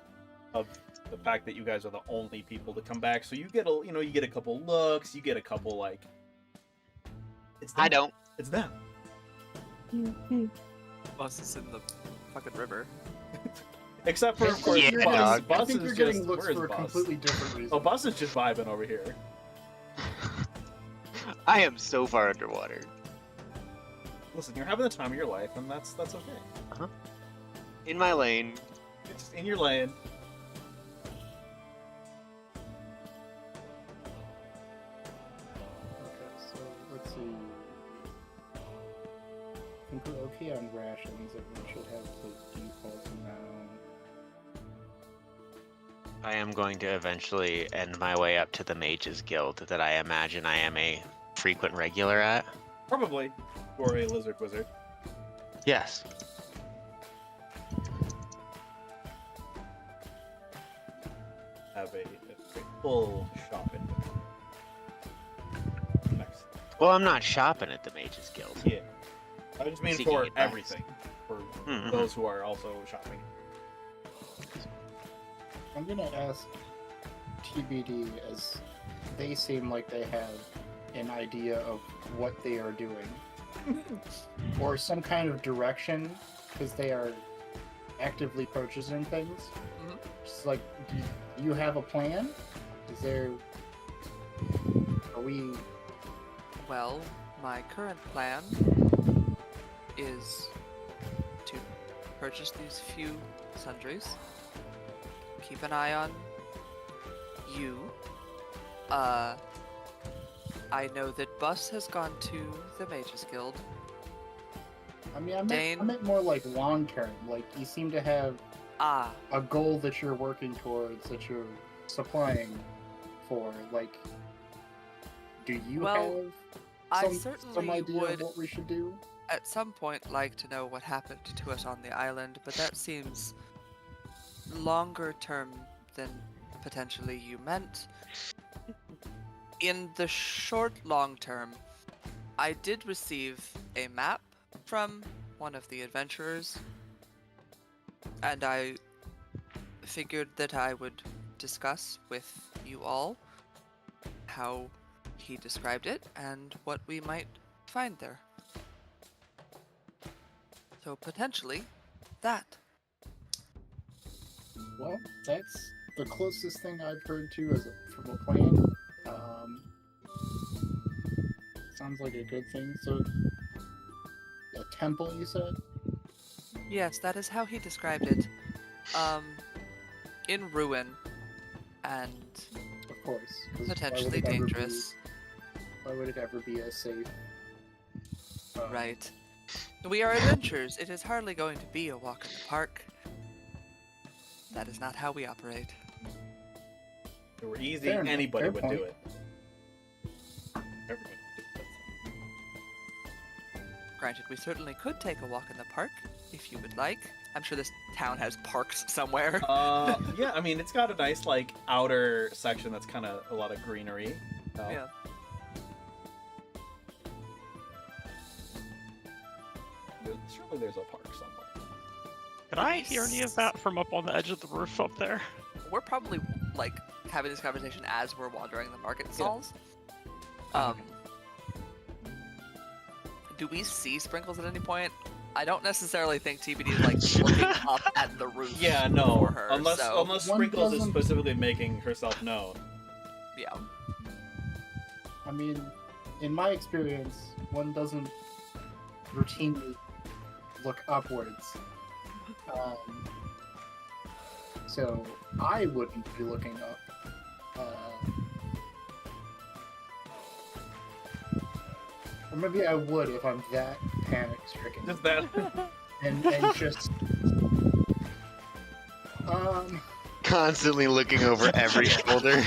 of the fact that you guys are the only people to come back. So you get you get a couple looks, you get a couple like. It's them. I don't. It's them. Bus is in the fucking river. Except for, of course, Yeah, You're Bus. dog. getting, I Bus think is you're just getting looks where's for a Bus? completely different reason. Oh, Bus is just vibing over here. I am so far underwater. Listen, you're having the time of your life, and that's okay. In my lane. It's in your lane. Okay, so let's see. I think we're okay on rations. Everyone should have the default amount. I am going to eventually end my way up to the Mages Guild that I imagine I am a frequent regular at. Probably. Or a lizard wizard. Yes. Have a full shopping. Next. Well, I'm not shopping at the Mages Guild. Yeah. I just mean Seeking for advice. everything. For Mhm. those who are also shopping. I'm gonna ask TBD, as they seem like they have an idea of what they are doing, or some kind of direction, because they are actively purchasing things. Mhm. Just like, do you have a plan? Is there? Are we? Well, my current plan is to purchase these few sundries, keep an eye on you. I know that Bus has gone to the Mages Guild. I mean, Dane? I meant more like long term. Like, you seem to have Ah, a goal that you're working towards, that you're supplying for. Like, do you Well, have I some certainly idea would of what we should do? at some point like to know what happened to us on the island, but that seems longer term than potentially you meant. In the short long term, I did receive a map from one of the adventurers, and I figured that I would discuss with you all how he described it and what we might find there. So potentially, that. Well, that's the closest thing I've heard to from a plan. Sounds like a good thing. So, a temple, you said? Yes, that is how he described it. In ruin, and Of course. 'Cause potentially dangerous. Why would it ever be as safe? Right. We are adventurers. It is hardly going to be a walk in the park. That is not how we operate. If it were easy, Fair enough, anybody fair would point. do it. Everybody would do it. Granted, we certainly could take a walk in the park if you would like. I'm sure this town has parks somewhere. Yeah, I mean, it's got a nice, like, outer section that's kind of a lot of greenery. So. Yeah. Surely there's a park somewhere. Can I hear any of that from up on the edge of the roof up there? We're probably like having this conversation as we're wandering the market stalls. Do we see Sprinkles at any point? I don't necessarily think TBD is like looking up at the roof. Yeah, no. For her, unless so, unless One Sprinkles is doesn't- specifically making herself known. yeah. I mean, in my experience, one doesn't routinely look upwards. So I wouldn't be looking up. Or maybe I would if I'm that panic stricken. Just that. And just Constantly looking over every shoulder.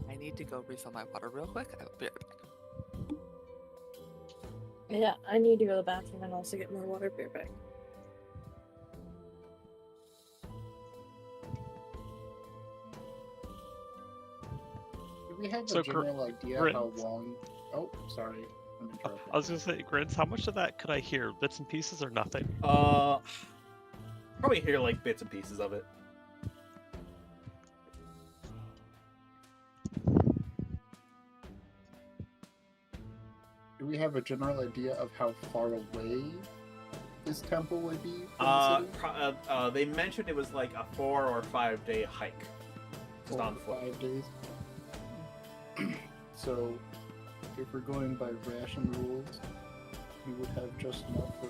I need to go refill my water real quick. I will be right back. Yeah, I need to go to the bathroom and also get more water. Beer back. do we have So, a general idea Grins. how long? Oh, sorry, I'm interrupting. I was gonna say, Grins, how much of that could I hear? Bits and pieces or nothing? Probably hear like bits and pieces of it. Do we have a general idea of how far away this temple would be from the city? They mentioned it was like a 4 or 5 day hike. Just 4 on to foot. 5 days. So, if we're going by ration rules, we would have just enough for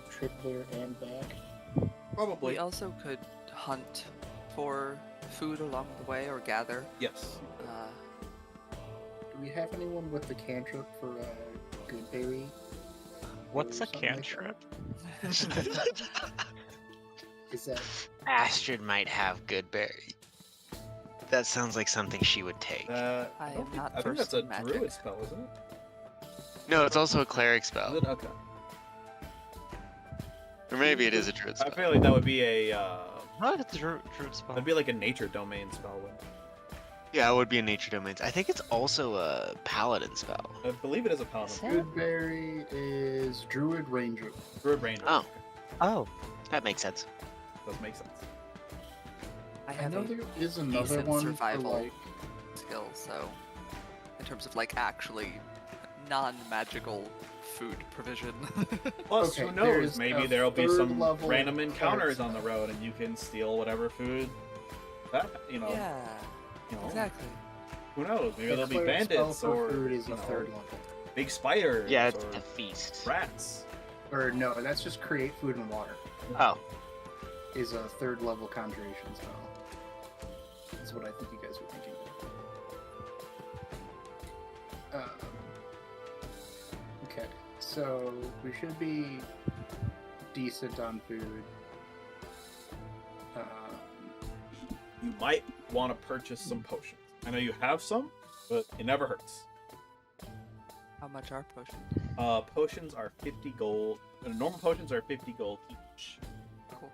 a trip there and back. Probably. We also could hunt for food along the way or gather. Yes. Do we have anyone with the cantrip for Goodberry? What's a Something like cantrip? Is that Astrid might have good berry. That sounds like something she would take. I don't am think- not I think that's versed a in magic. druid spell, isn't it? No, it's also a cleric Is spell. it? Okay. Or maybe it is a druid I spell. feel like that would be a Not a druid spell. that'd be like a nature domain spell. Wouldn't it? Yeah, it would be a nature domains. I think it's also a paladin spell. I believe it is a paladin. Goodberry is Druid Ranger. Druid ranger. Oh. Oh, That makes sense. Does make sense. I I have know a there is another decent one survival for like skill, so in terms of like actually non-magical food provision. Plus, Okay, who knows? there's Maybe a there'll be third some level random cleric encounters on the spell. road, and you can steal whatever food. That Yeah, you know, exactly. who knows? Maybe a there'll be cleric spell bandits for or food is you a know, third level. big spiders. Yeah, it's or a feast. rats. Or no, that's just create food and water. Oh, Is a third level conjuration spell. That's what I think you guys were thinking of. Okay, so we should be decent on food. You might want to purchase some potions. I know you have some, but it never hurts. How much are potions? Potions are 50 gold. Normal potions are 50 gold each. Cool.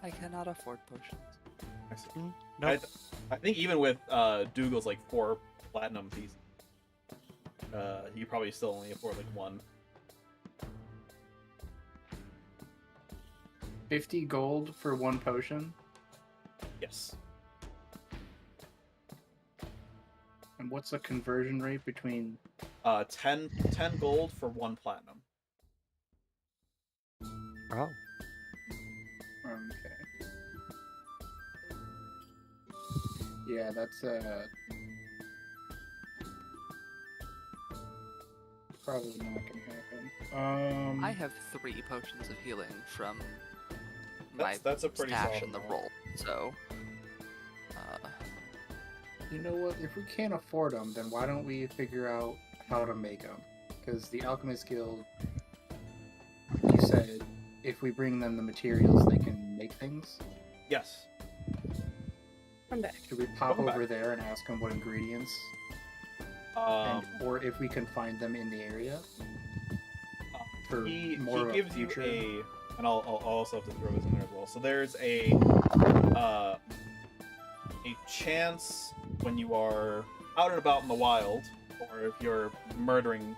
I cannot afford potions. I see. no. I think even with Dougal's like 4 platinum pieces, you probably still only afford like 1. 50 gold for one potion. Yes. And what's the conversion rate between? 10 gold for 1 platinum. Oh. Okay. Yeah, that's probably not gonna happen. I have 3 potions of healing from my That's a pretty stash solid in the amount. roll, so... You know what? If we can't afford them, then why don't we figure out how to make them? Because the Alchemist Guild, you said if we bring them the materials, they can make things. Yes. I'm back. Should we pop Welcome over back. there and ask them what ingredients, or if we can find them in the area? For he more of a gives you future. and I'll also have to throw this in there as well. So there's a chance when you are out and about in the wild, or if you're murdering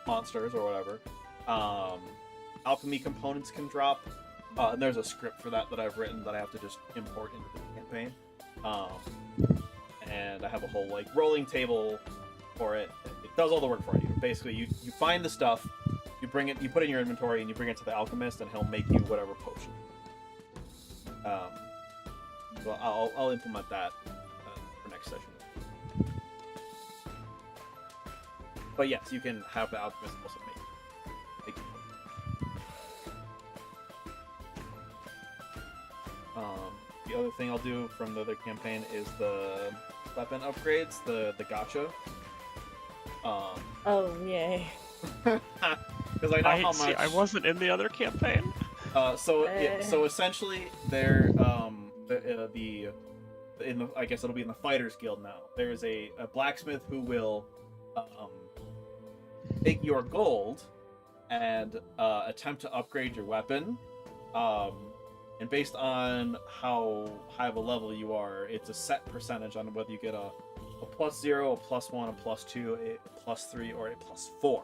monsters or whatever, alchemy components can drop. And there's a script for that I've written that I have to just import into the campaign. And I have a whole like rolling table for it. It does all the work for you. Basically, you find the stuff, you bring it, you put it in your inventory, and you bring it to the alchemist, and he'll make you whatever potion. So I'll implement that for next session. But yes, you can have the alchemist also make it. The other thing I'll do from the other campaign is the weapon upgrades, the gacha. Oh, yay. Because I know how much. I wasn't in the other campaign. So essentially, they're I guess it'll be in the Fighters Guild now. There's a blacksmith who will take your gold and attempt to upgrade your weapon. And based on how high of a level you are, it's a set percentage on whether you get a +0, a +1, a +2, a +3, or a +4.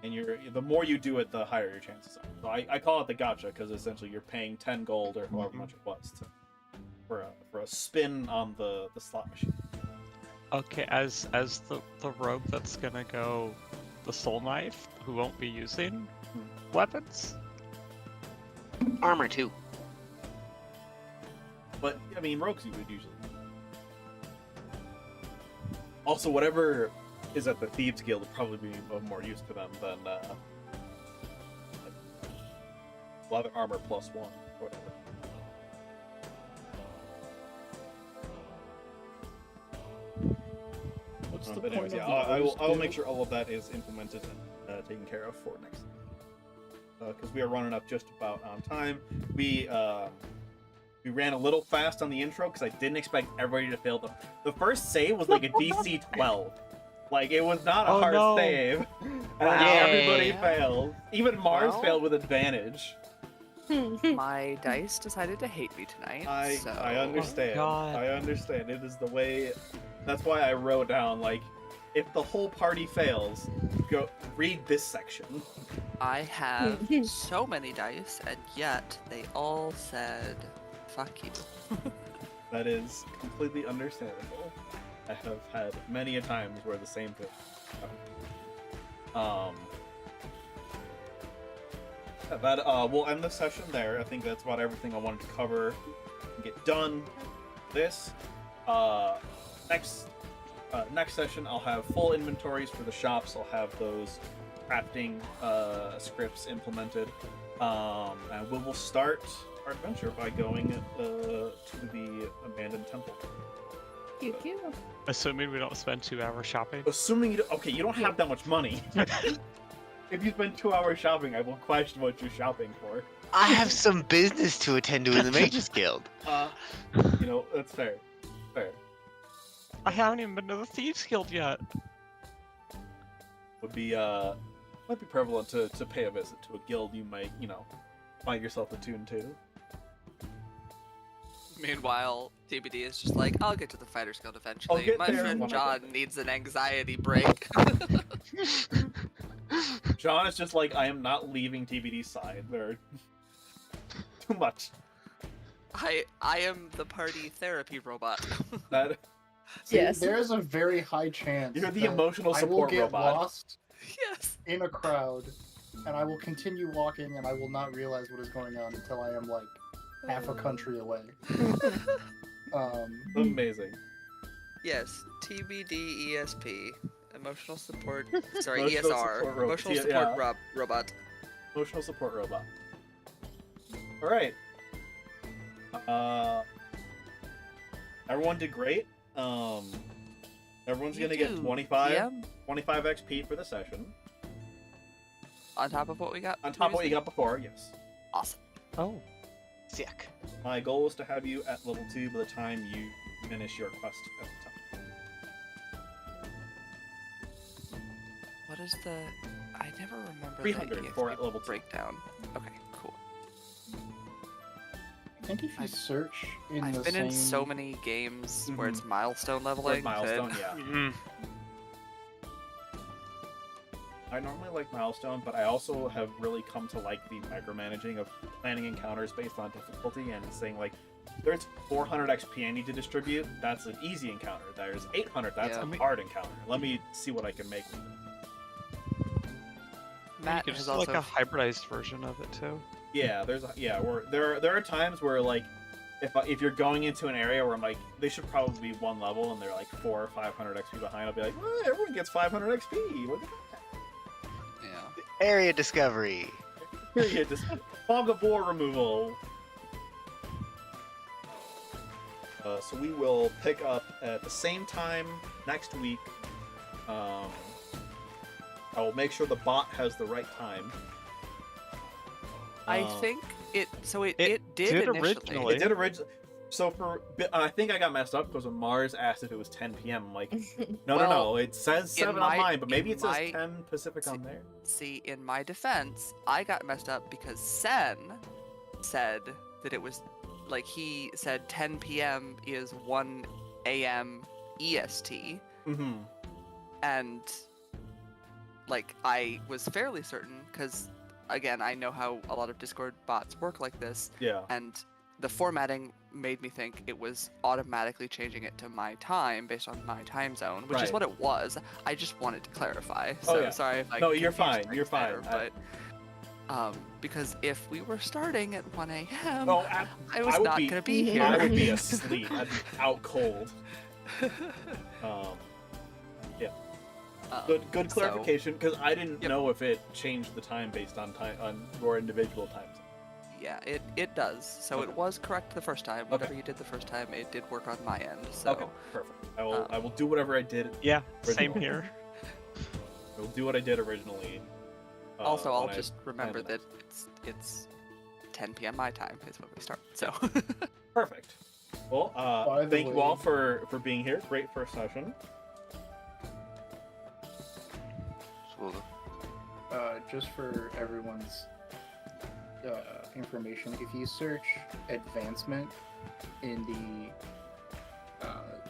And the more you do it, the higher your chances are. So I call it the gacha because essentially you're paying 10 gold or however much it was for a spin on the slot machine. Okay, as the rogue that's gonna go the soul knife, who won't be using weapons. Armor too. But I mean, rogues you would usually. Also, whatever is at the Thieves Guild would probably be of more use to them than leather armor +1 or whatever. What's the But point anyways, of yeah, the I will guild? make sure all of that is implemented and taken care of for next. Because we are running up just about on time. We ran a little fast on the intro because I didn't expect everybody to fail them. The first save was like a DC 12. Like, it was not a Oh, hard no. save. And Wow. everybody Yeah. failed. Even Mars Well- failed with advantage. My dice decided to hate me tonight, so... I understand. God. I understand. It is the way. That's why I wrote down, like, if the whole party fails, go read this section. I have so many dice, and yet they all said, fuck you. That is completely understandable. I have had many a times where the same thing happened. That we'll end the session there. I think that's about everything I wanted to cover and get done. This next session, I'll have full inventories for the shops. I'll have those crafting scripts implemented, and we will start our adventure by going to the abandoned temple. Cute, cute. Assuming we don't spend 2 hours shopping. Assuming you don't have that much money. If you spend 2 hours shopping, I will question what you're shopping for. I have some business to attend to in the Mages Guild. That's fair. Fair. I haven't even been to the Thieves Guild yet. Might be prevalent to pay a visit to a guild you might, find yourself attuned to. Meanwhile, TBD is just like, I'll get to the Fighters Guild eventually. get My there friend when I John get needs an anxiety break. John is just like, I am not leaving TBD's side. They're too much. I am the party therapy robot. That See, Yes. there's a very high chance you're the that emotional I will support get robot. lost Yes. in a crowd, and I will continue walking, and I will not realize what is going on until I am like half a country away. Amazing. Yes, TBD ESP. Emotional support. Sorry, Emotional ESR. support Emotional yeah. support robot. Emotional support robot. All right. Everyone did great. Everyone's You gonna get do, 25 DM, 25 XP for the session. on top of what we got. On top of what you previously? got before, yes. Awesome. Oh. Sick. My goal is to have you at level 2 by the time you finish your quest at the time. What is the? I never remember. 300 the for EXP at level 2. breakdown. Okay, cool. I think if you I've- search in I've the been same... in so many games where it's milestone leveling. Milestone, that- yeah. I normally like milestone, but I also have really come to like the micromanaging of planning encounters based on difficulty and saying like, there's 400 XP I need to distribute. That's an easy encounter. There's 800. That's Yeah. a hard encounter. Let me see what I can make with it. Matt you could has just do, like also. a hybridized version of it too. Yeah, there are times where like if you're going into an area where I'm like they should probably be one level and they're like 400 or 500 XP behind, I'll be like, well, everyone gets 500 XP. Look at that. Yeah. Area discovery. Period. Just fog of war removal. So we will pick up at the same time next week. I will make sure the bot has the right time. I Um, think it. So it It did did initially. originally. It did originally. So I think I got messed up because when Mars asked if it was 10 p.m., I'm like, no, Well, it says 7 my- on mine, but maybe in it says my- 10 Pacific See- on there. See, in my defense, I got messed up because Sen said that it was like he said 10 p.m. is 1 a.m. EST, Mm-hmm. and like I was fairly certain because again I know how a lot of Discord bots work like this, Yeah. and the formatting made me think it was automatically changing it to my time based on my time zone, which is Right. what it was. I just wanted to clarify. Oh, So yeah. sorry if I No, you're confused fine, you're things there, fine. but because if we were starting at 1 a.m., No, I was would not be- going to be here. I would be asleep. I'd be out cold. Good so- clarification because I didn't Yep. know if it changed the time based on your individual times. Yeah, it does. So Okay. it was correct the first time. Whatever you did the first time, it did work on my end. So Okay, perfect. I will do whatever I did. Yeah, same Original. here. I will do what I did originally. also, I'll when I just remember planned that it's 10 p.m. my time is when we start. So Perfect. Well, By the thank you all way- for being here. Great first session. Just for everyone's information, if you search advancement in the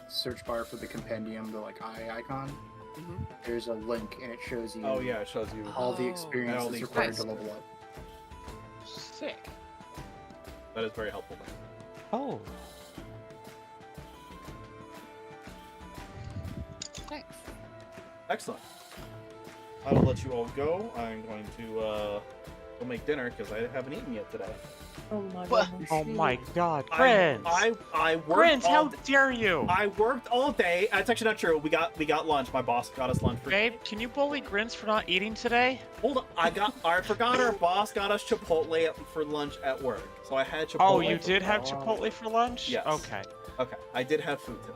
search bar for the compendium, the like eye icon, Mhm. there's a link and it shows you Oh yeah, it shows you. all the Oh. experience All that's the required to experience. level up. Sick. That is very helpful. Oh. thanks. Excellent. I will let you all go. I'm going to go make dinner because I haven't eaten yet today. Oh my What? goodness. Oh my god. Grins! I worked Grins, all how dare you! I worked all day. That's actually not true. We got lunch. My boss got us lunch for. Babe, can you bully Grins for not eating today? Hold on. I forgot our boss got us Chipotle for lunch at work. So I had Chipotle. Oh, you for did have lunch. Chipotle for lunch? Yes. Okay. Okay, I did have food today,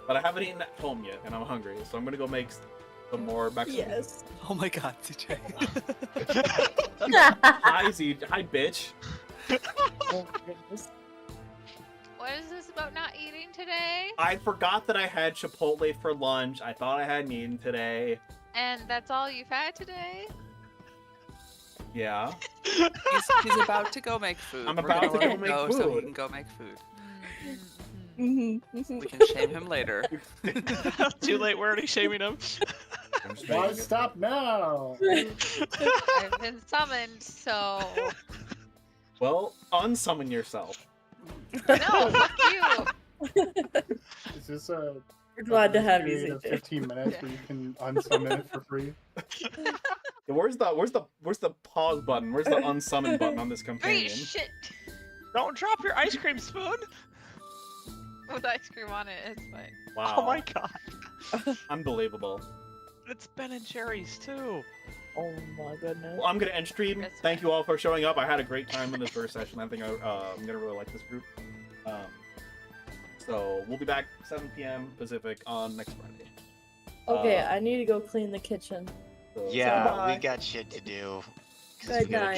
but I haven't eaten at home yet, and I'm hungry. So I'm gonna go make some more Mexican. Yes. Oh my god, CJ. Hi, Z. Hi, bitch. Oh my goodness. What is this about not eating today? I forgot that I had Chipotle for lunch. I thought I hadn't eaten today. And that's all you've had today? Yeah. he's about to go make food. I'm We're about gonna to let go him make go so he food. can go make food. Mm-hmm. We can shame him later. Too late, we're already shaming him. I'm just Why making it. stop now? I've been summoned, so Well, unsummon yourself. No, fuck you. Is this a We're glad to have you, period of CJ. 15 minutes where you can unsummon it for free? Yeah, where's the pause button? Where's the unsummon button on this Great companion? shit. Don't drop your ice cream spoon. With ice cream on it, it's fine. Wow. Oh my god. Unbelievable. It's Ben and Jerry's too. Oh my goodness. Well, I'm gonna end stream. That's Thank fine. you all for showing up. I had a great time in this first session. I think I'm gonna really like this group. So we'll be back 7 p.m. Pacific on next Friday. Okay, I need to go clean the kitchen. So, Yeah, bye. we got shit to do. 'cause Good we gotta night.